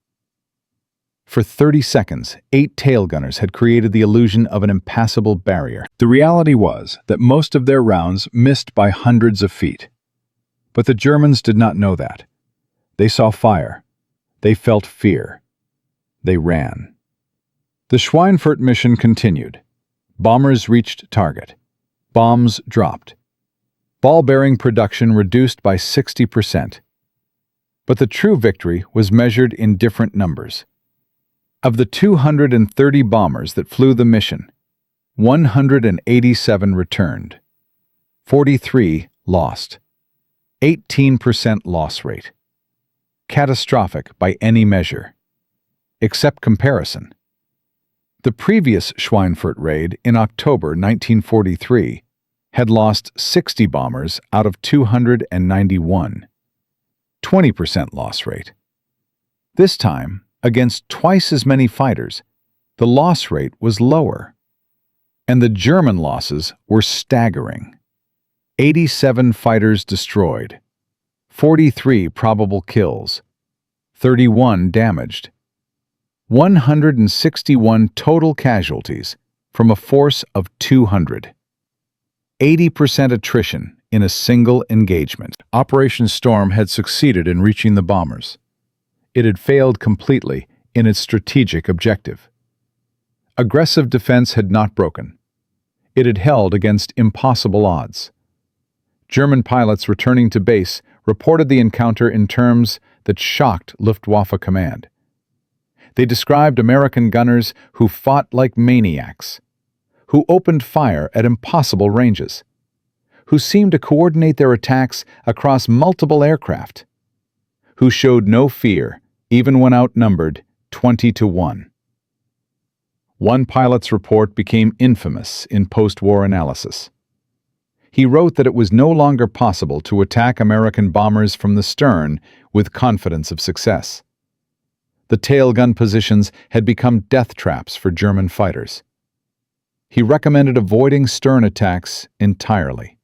For 30 seconds, 8 tail gunners had created the illusion of an impassable barrier. The reality was that most of their rounds missed by hundreds of feet. But the Germans did not know that. They saw fire. They felt fear. They ran. The Schweinfurt mission continued. Bombers reached target. Bombs dropped. Ball-bearing production reduced by 60%. But the true victory was measured in different numbers. Of the 230 bombers that flew the mission, 187 returned. 43 lost. 18% loss rate. Catastrophic by any measure, except comparison. The previous Schweinfurt raid in October 1943 had lost 60 bombers out of 291. 20% loss rate. This time, against twice as many fighters, the loss rate was lower. And the German losses were staggering. 87 fighters destroyed, 43 probable kills, 31 damaged, 161 total casualties from a force of 200. 80% attrition in a single engagement. Operation Storm had succeeded in reaching the bombers. It had failed completely in its strategic objective. Aggressive defense had not broken. It had held against impossible odds. German pilots returning to base reported the encounter in terms that shocked Luftwaffe command. They described American gunners who fought like maniacs, who opened fire at impossible ranges, who seemed to coordinate their attacks across multiple aircraft, who showed no fear even when outnumbered 20-1. One pilot's report became infamous in post-war analysis. He wrote that it was no longer possible to attack American bombers from the stern with confidence of success. The tail gun positions had become death traps for German fighters. He recommended avoiding stern attacks entirely.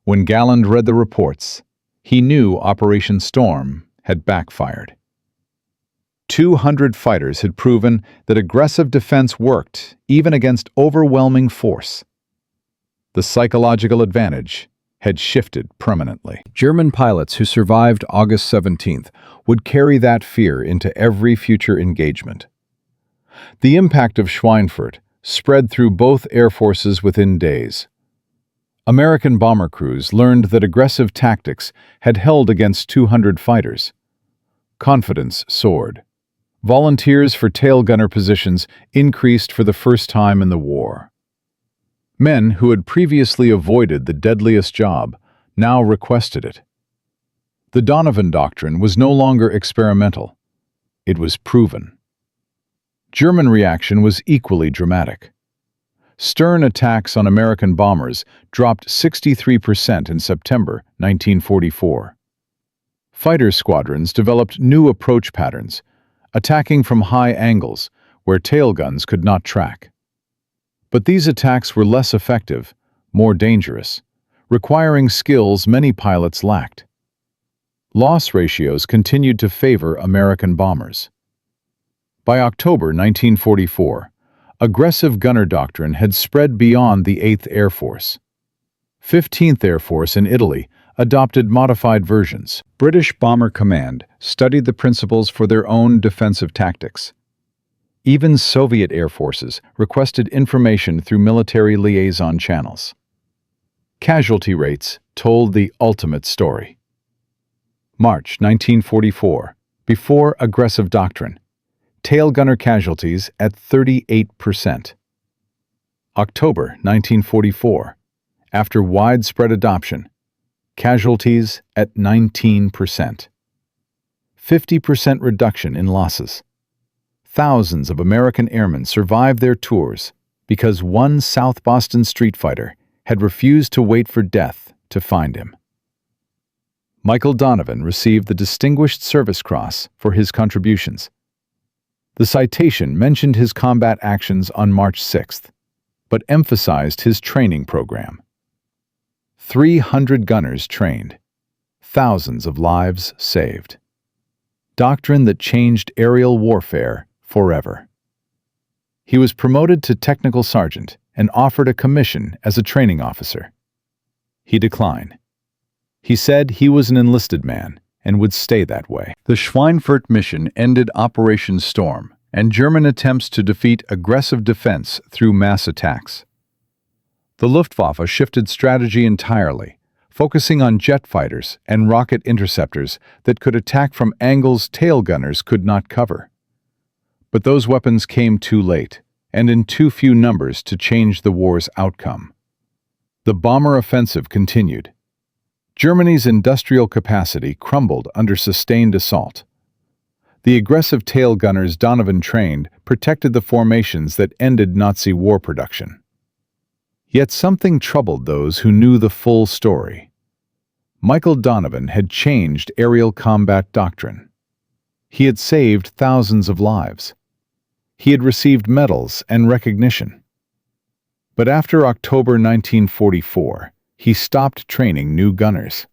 When Galland read the reports, he knew Operation Storm had backfired. 200 fighters had proven that aggressive defense worked even against overwhelming force. The psychological advantage had shifted permanently. German pilots who survived August 17th would carry that fear into every future engagement. The impact of Schweinfurt spread through both air forces within days. American bomber crews learned that aggressive tactics had held against 200 fighters. Confidence soared. Volunteers for tail gunner positions increased for the first time in the war. Men who had previously avoided the deadliest job now requested it. The Donovan doctrine was no longer experimental. It was proven. German reaction was equally dramatic. Stern attacks on American bombers dropped 63% in September 1944. Fighter squadrons developed new approach patterns, attacking from high angles where tail guns could not track. But these attacks were less effective, more dangerous, requiring skills many pilots lacked. Loss ratios continued to favor American bombers. By October 1944, aggressive gunner doctrine had spread beyond the 8th Air Force. 15th Air Force in Italy adopted modified versions. British Bomber Command studied the principles for their own defensive tactics. Even Soviet air forces requested information through military liaison channels. Casualty rates told the ultimate story. March 1944, before aggressive doctrine, tail gunner casualties at 38%. October 1944, after widespread adoption, casualties at 19%. 50% reduction in losses. Thousands of American airmen survived their tours because one South Boston street fighter had refused to wait for death to find him. Michael Donovan received the Distinguished Service Cross for his contributions. The citation mentioned his combat actions on March 6th, but emphasized his training program. 300 gunners trained, thousands of lives saved. doctrine that changed aerial warfare forever. He was promoted to technical sergeant and offered a commission as a training officer. He declined. He said he was an enlisted man and would stay that way. The Schweinfurt mission ended Operation Storm and German attempts to defeat aggressive defense through mass attacks. The Luftwaffe shifted strategy entirely, focusing on jet fighters and rocket interceptors that could attack from angles tail gunners could not cover. But those weapons came too late, and in too few numbers to change the war's outcome. The bomber offensive continued. Germany's industrial capacity crumbled under sustained assault. The aggressive tail gunners Donovan trained protected the formations that ended Nazi war production. Yet something troubled those who knew the full story. Michael Donovan had changed aerial combat doctrine. He had saved thousands of lives. He had received medals and recognition. But after October 1944, he stopped training new gunners.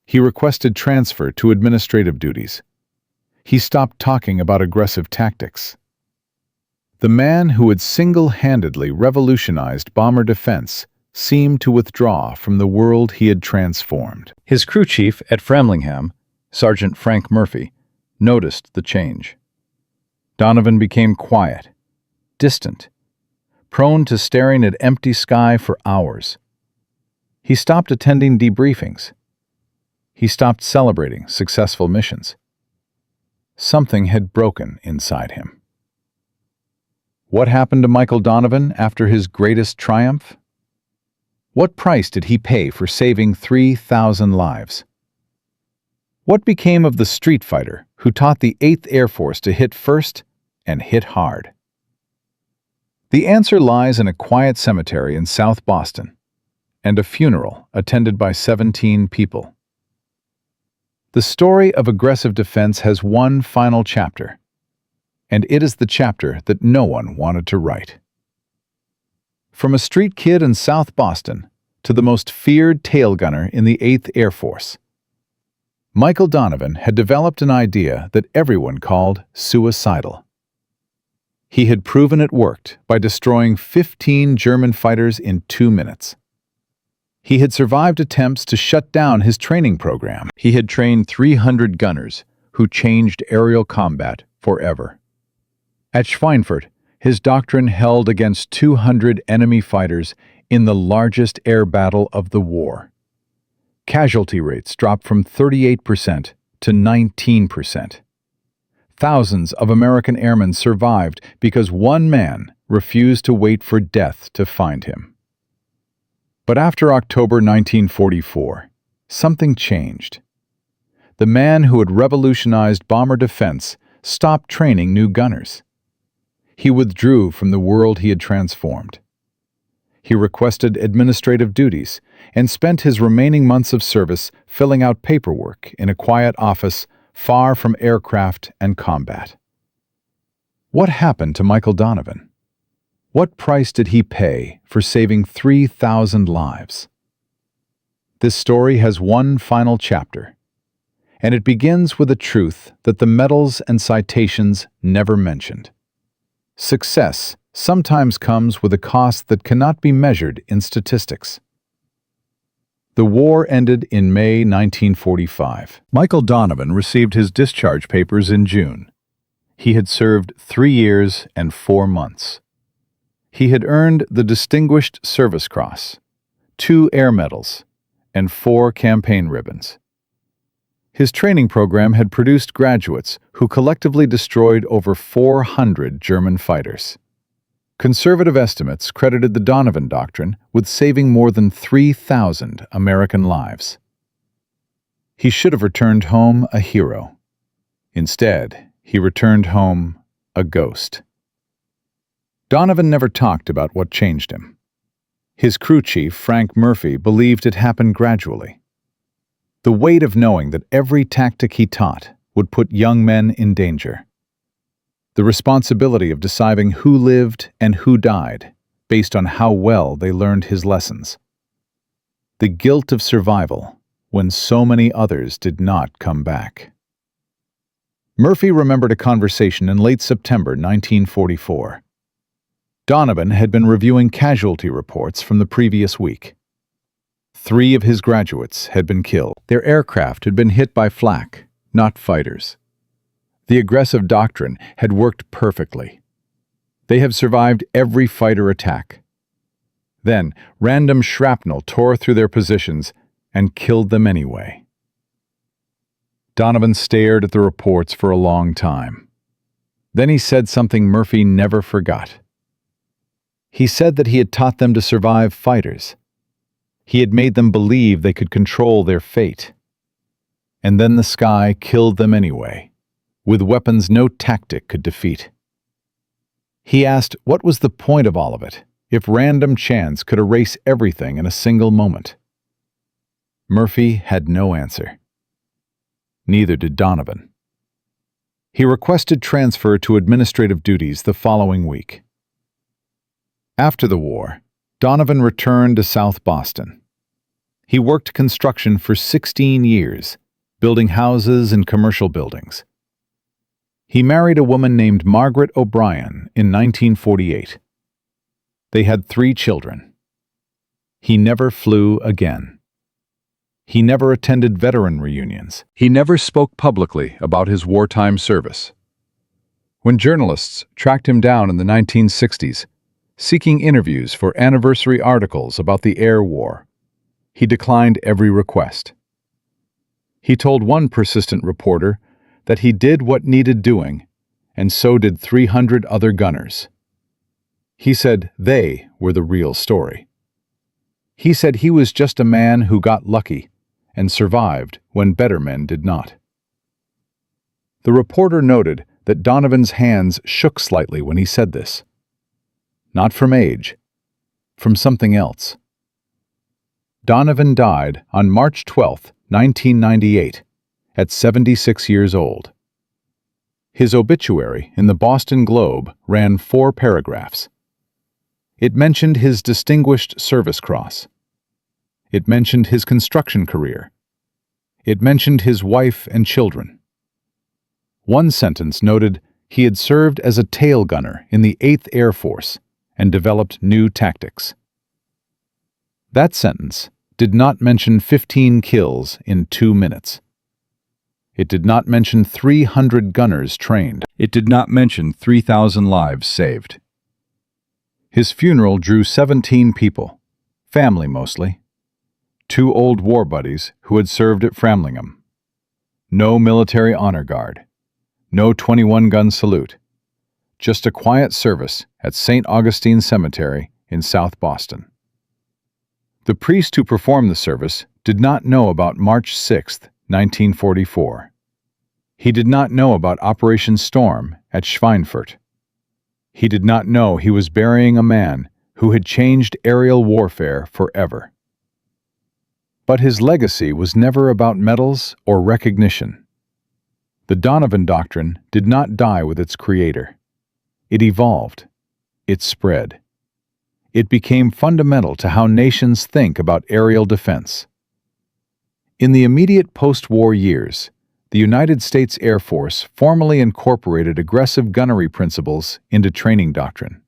He requested transfer to administrative duties. He stopped talking about aggressive tactics. The man who had single-handedly revolutionized bomber defense seemed to withdraw from the world he had transformed. His crew chief at Framlingham, Sergeant Frank Murphy, noticed the change. Donovan became quiet, distant, prone to staring at empty sky for hours. He stopped attending debriefings. He stopped celebrating successful missions. Something had broken inside him. What happened to Michael Donovan after his greatest triumph? What price did he pay for saving 3,000 lives? What became of the street fighter who taught the 8th Air Force to hit first and hit hard? The answer lies in a quiet cemetery in South Boston and a funeral attended by 17 people. The story of aggressive defense has one final chapter, and it is the chapter that no one wanted to write. From a street kid in South Boston to the most feared tail gunner in the 8th Air Force, Michael Donovan had developed an idea that everyone called suicidal. He had proven it worked by destroying 15 German fighters in 2 minutes. He had survived attempts to shut down his training program. He had trained 300 gunners who changed aerial combat forever. At Schweinfurt, his doctrine held against 200 enemy fighters in the largest air battle of the war. Casualty rates dropped from 38% to 19%. Thousands of American airmen survived because one man refused to wait for death to find him. But after October 1944, something changed. The man who had revolutionized bomber defense stopped training new gunners. He withdrew from the world he had transformed. He requested administrative duties and spent his remaining months of service filling out paperwork in a quiet office far from aircraft and combat. What happened to Michael Donovan? What price did he pay for saving 3,000 lives? This story has one final chapter, and it begins with a truth that the medals and citations never mentioned. Success sometimes comes with a cost that cannot be measured in statistics. The war ended in May 1945. Michael Donovan received his discharge papers in June. He had served 3 years and 4 months. He had earned the Distinguished Service Cross, 2 air medals, and 4 campaign ribbons. His training program had produced graduates who collectively destroyed over 400 German fighters. Conservative estimates credited the Donovan Doctrine with saving more than 3,000 American lives. He should have returned home a hero. Instead, he returned home a ghost. Donovan never talked about what changed him. His crew chief, Frank Murphy, believed it happened gradually. The weight of knowing that every tactic he taught would put young men in danger. The responsibility of deciding who lived and who died based on how well they learned his lessons. The guilt of survival when so many others did not come back. Murphy remembered a conversation in late September 1944. Donovan had been reviewing casualty reports from the previous week. 3 of his graduates had been killed. Their aircraft had been hit by flak, not fighters. The aggressive doctrine had worked perfectly. They have survived every fighter attack. Then, random shrapnel tore through their positions and killed them anyway. Donovan stared at the reports for a long time. Then he said something Murphy never forgot. He said that he had taught them to survive fighters. He had made them believe they could control their fate. And then the sky killed them anyway, with weapons no tactic could defeat. He asked what was the point of all of it, if random chance could erase everything in a single moment. Murphy had no answer. Neither did Donovan. He requested transfer to administrative duties the following week. After the war, Donovan returned to South Boston. He worked construction for 16 years, building houses and commercial buildings. He married a woman named Margaret O'Brien in 1948. They had 3 children. He never flew again. He never attended veteran reunions. He never spoke publicly about his wartime service. When journalists tracked him down in the 1960s, seeking interviews for anniversary articles about the air war, he declined every request. He told one persistent reporter that he did what needed doing, and so did 300 other gunners. He said they were the real story. He said he was just a man who got lucky and survived when better men did not. The reporter noted that Donovan's hands shook slightly when he said this. Not from age, from something else. Donovan died on March 12, 1998, at 76 years old. His obituary in the Boston Globe ran 4 paragraphs. It mentioned his Distinguished Service Cross. It mentioned his construction career. It mentioned his wife and children. One sentence noted he had served as a tail gunner in the 8th Air Force and developed new tactics. That sentence did not mention 15 kills in 2 minutes. It did not mention 300 gunners trained. It did not mention 3,000 lives saved. His funeral drew 17 people, family mostly. 2 old war buddies who had served at Framlingham. No military honor guard. No 21-gun salute. Just a quiet service at St. Augustine Cemetery in South Boston. The priest who performed the service did not know about March 6, 1944. He did not know about Operation Storm at Schweinfurt. He did not know he was burying a man who had changed aerial warfare forever. But his legacy was never about medals or recognition. The Donovan Doctrine did not die with its creator. It evolved. It spread. It became fundamental to how nations think about aerial defense. In the immediate post-war years, the United States Air Force formally incorporated aggressive gunnery principles into training doctrine.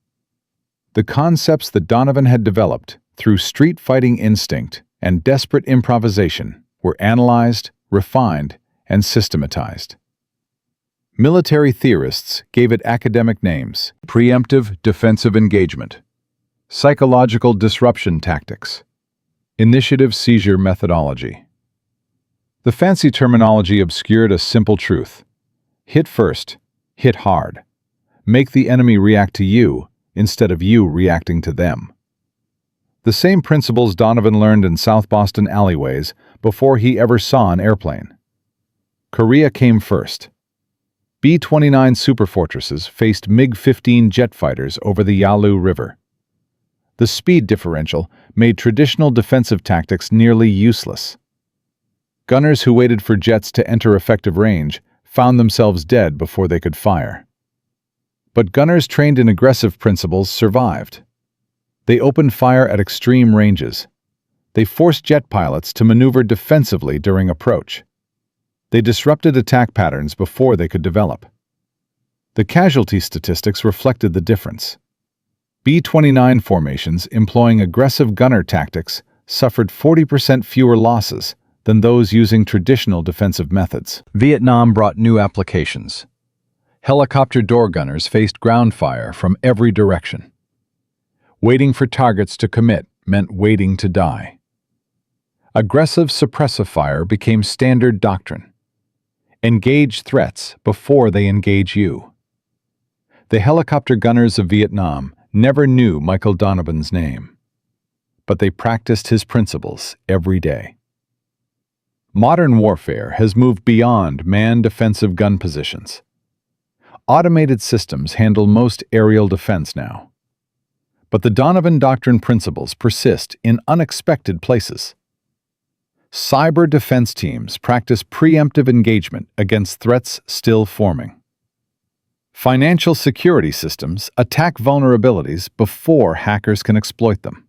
The concepts that Donovan had developed through street fighting instinct and desperate improvisation were analyzed, refined, and systematized. Military theorists gave it academic names: preemptive defensive engagement, psychological disruption tactics, initiative seizure methodology. The fancy terminology obscured a simple truth: hit first, hit hard. Make the enemy react to you instead of you reacting to them. The same principles Donovan learned in South Boston alleyways before he ever saw an airplane. Korea came first. B-29 superfortresses faced MiG-15 jet fighters over the Yalu River. The speed differential made traditional defensive tactics nearly useless. Gunners who waited for jets to enter effective range found themselves dead before they could fire. But gunners trained in aggressive principles survived. They opened fire at extreme ranges. They forced jet pilots to maneuver defensively during approach. They disrupted attack patterns before they could develop. The casualty statistics reflected the difference. B-29 formations employing aggressive gunner tactics suffered 40% fewer losses than those using traditional defensive methods. Vietnam brought new applications. Helicopter door gunners faced ground fire from every direction. Waiting for targets to commit meant waiting to die. Aggressive suppressive fire became standard doctrine. Engage threats before they engage you. The helicopter gunners of Vietnam never knew Michael Donovan's name, but they practiced his principles every day. Modern warfare has moved beyond manned defensive gun positions. Automated systems handle most aerial defense now. But the Donovan Doctrine principles persist in unexpected places. Cyber defense teams practice preemptive engagement against threats still forming. Financial security systems attack vulnerabilities before hackers can exploit them.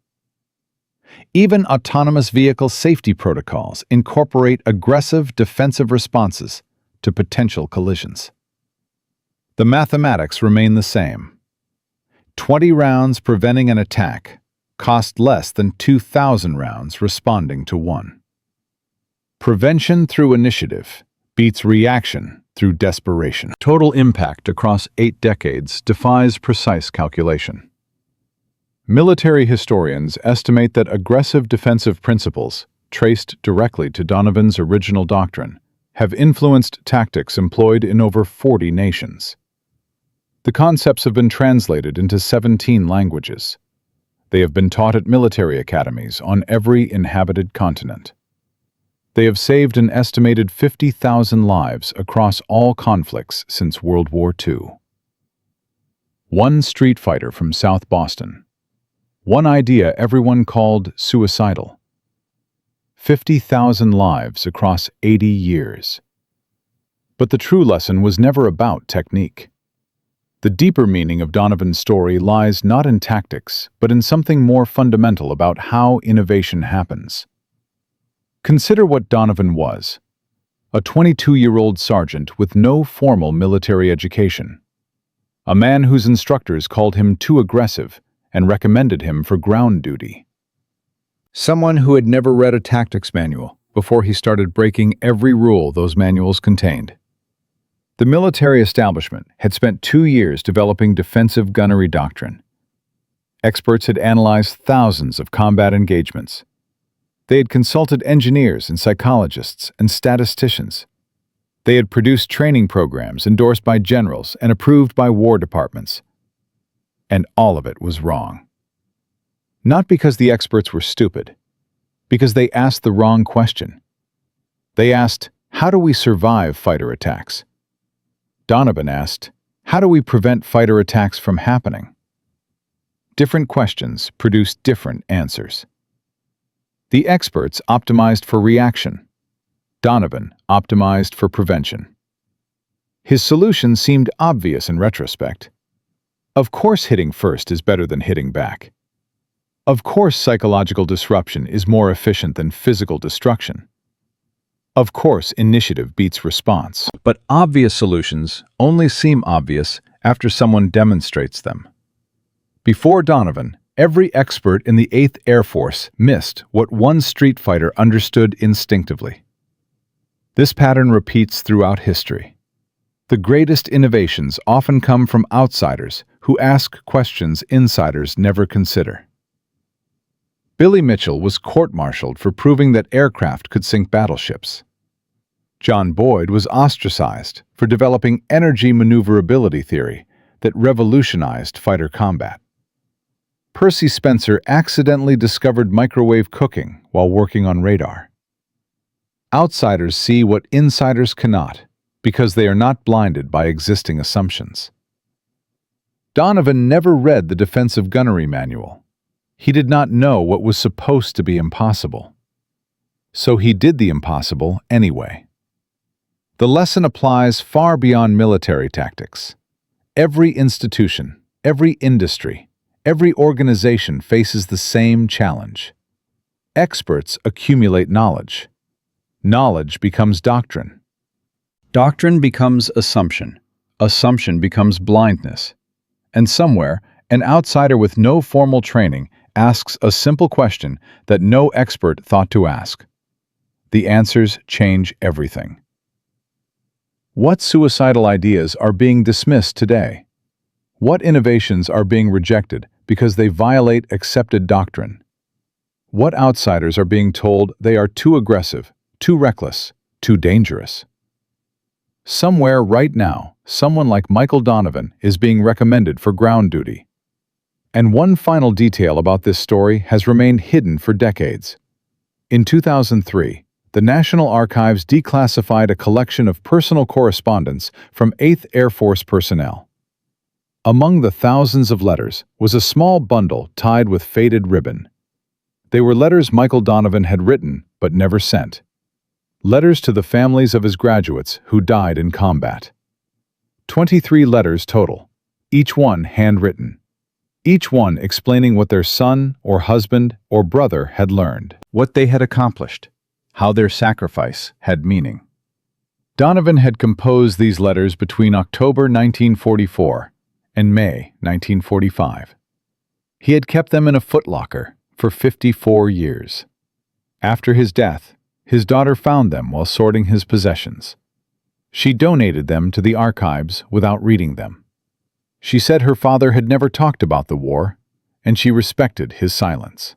Even autonomous vehicle safety protocols incorporate aggressive defensive responses to potential collisions. The mathematics remain the same. 20 rounds preventing an attack cost less than 2,000 rounds responding to one. Prevention through initiative beats reaction through desperation. Total impact across 8 decades defies precise calculation. Military historians estimate that aggressive defensive principles, traced directly to Donovan's original doctrine, have influenced tactics employed in over 40 nations. The concepts have been translated into 17 languages. They have been taught at military academies on every inhabited continent. They have saved an estimated 50,000 lives across all conflicts since World War II. One street fighter from South Boston. One idea everyone called suicidal. 50,000 lives across 80 years. But the true lesson was never about technique. The deeper meaning of Donovan's story lies not in tactics, but in something more fundamental about how innovation happens. Consider what Donovan was: a 22-year-old sergeant with no formal military education, a man whose instructors called him too aggressive and recommended him for ground duty, someone who had never read a tactics manual before he started breaking every rule those manuals contained. The military establishment had spent 2 years developing defensive gunnery doctrine. Experts had analyzed thousands of combat engagements. They had consulted engineers and psychologists and statisticians. They had produced training programs endorsed by generals and approved by war departments. And all of it was wrong. Not because the experts were stupid, because they asked the wrong question. They asked, how do we survive fighter attacks? Donovan asked, how do we prevent fighter attacks from happening? Different questions produced different answers. The experts optimized for reaction. Donovan optimized for prevention. His solution seemed obvious in retrospect. Of course hitting first is better than hitting back. Of course psychological disruption is more efficient than physical destruction. Of course initiative beats response. But obvious solutions only seem obvious after someone demonstrates them. Before Donovan, every expert in the 8th Air Force missed what one street fighter understood instinctively. This pattern repeats throughout history. The greatest innovations often come from outsiders who ask questions insiders never consider. Billy Mitchell was court-martialed for proving that aircraft could sink battleships. John Boyd was ostracized for developing energy maneuverability theory that revolutionized fighter combat. Percy Spencer accidentally discovered microwave cooking while working on radar. Outsiders see what insiders cannot because they are not blinded by existing assumptions. Donovan never read the defensive gunnery manual. He did not know what was supposed to be impossible. So he did the impossible anyway. The lesson applies far beyond military tactics. Every institution, every industry, every organization faces the same challenge. Experts accumulate knowledge. Knowledge becomes doctrine. Doctrine becomes assumption. Assumption becomes blindness. And somewhere, an outsider with no formal training asks a simple question that no expert thought to ask. The answers change everything. What suicidal ideas are being dismissed today? What innovations are being rejected because they violate accepted doctrine? What outsiders are being told they are too aggressive, too reckless, too dangerous? Somewhere right now, someone like Michael Donovan is being recommended for ground duty. And one final detail about this story has remained hidden for decades. In 2003, the National Archives declassified a collection of personal correspondence from 8th Air Force personnel. Among the thousands of letters was a small bundle tied with faded ribbon. They were letters Michael Donovan had written but never sent. Letters to the families of his graduates who died in combat. 23 letters total, each one handwritten. Each one explaining what their son or husband or brother had learned, what they had accomplished, how their sacrifice had meaning. Donovan had composed these letters between October 1944 and May 1945. He had kept them in a footlocker for 54 years. After his death, his daughter found them while sorting his possessions. She donated them to the archives without reading them. She said her father had never talked about the war, and she respected his silence.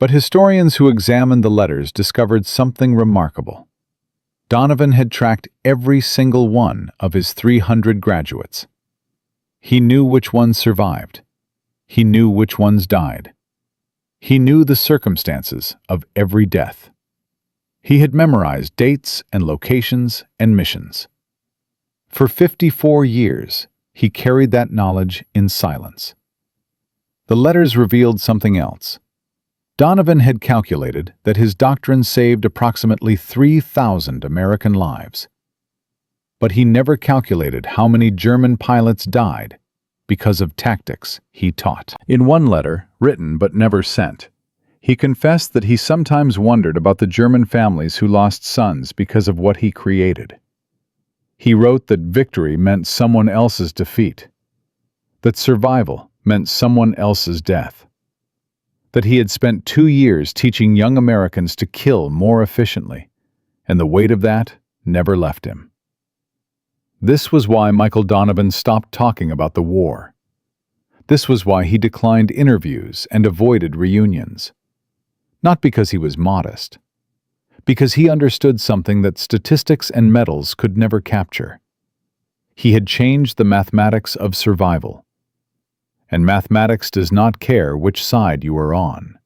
But historians who examined the letters discovered something remarkable. Donovan had tracked every single one of his 300 graduates. He knew which ones survived. He knew which ones died. He knew the circumstances of every death. He had memorized dates and locations and missions. For 54 years, he carried that knowledge in silence. The letters revealed something else. Donovan had calculated that his doctrine saved approximately 3,000 American lives. But he never calculated how many German pilots died because of tactics he taught. In one letter, written but never sent, he confessed that he sometimes wondered about the German families who lost sons because of what he created. He wrote that victory meant someone else's defeat, that survival meant someone else's death, that he had spent 2 years teaching young Americans to kill more efficiently, and the weight of that never left him. This was why Michael Donovan stopped talking about the war. This was why he declined interviews and avoided reunions. Not because he was modest, because he understood something that statistics and medals could never capture. He had changed the mathematics of survival. And mathematics does not care which side you are on.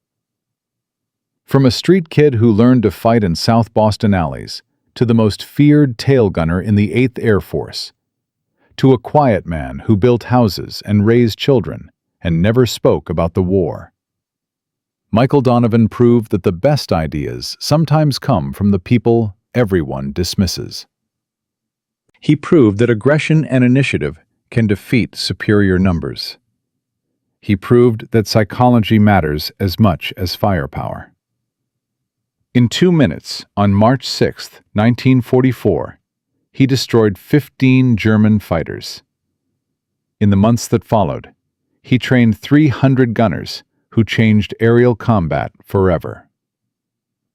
From a street kid who learned to fight in South Boston alleys, to the most feared tail gunner in the 8th Air Force, to a quiet man who built houses and raised children and never spoke about the war. Michael Donovan proved that the best ideas sometimes come from the people everyone dismisses. He proved that aggression and initiative can defeat superior numbers. He proved that psychology matters as much as firepower. In 2 minutes, on March 6, 1944, he destroyed 15 German fighters. In the months that followed, he trained 300 gunners who changed aerial combat forever.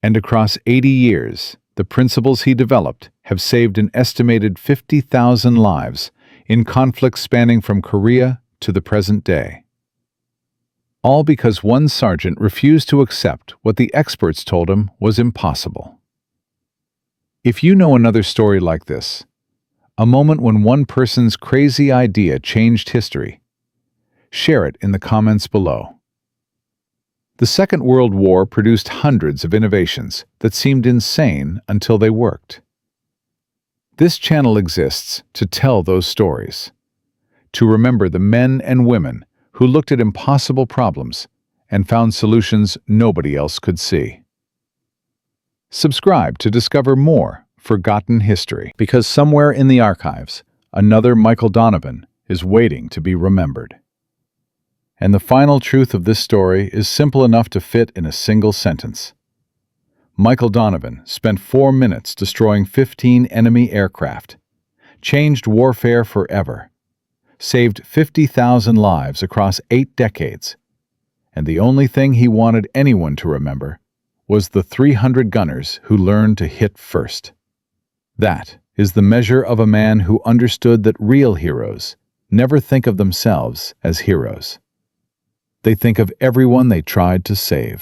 And across 80 years, the principles he developed have saved an estimated 50,000 lives in conflicts spanning from Korea to the present day. All because one sergeant refused to accept what the experts told him was impossible. If you know another story like this, a moment when one person's crazy idea changed history, share it in the comments below. The Second World War produced hundreds of innovations that seemed insane until they worked. This channel exists to tell those stories, to remember the men and women who looked at impossible problems and found solutions nobody else could see. Subscribe to discover more forgotten history, because somewhere in the archives, another Michael Donovan is waiting to be remembered. And the final truth of this story is simple enough to fit in a single sentence. Michael Donovan spent 4 minutes destroying 15 enemy aircraft, changed warfare forever, saved 50,000 lives across 8 decades, and the only thing he wanted anyone to remember was the 300 gunners who learned to hit first. That is the measure of a man who understood that real heroes never think of themselves as heroes. They think of everyone they tried to save.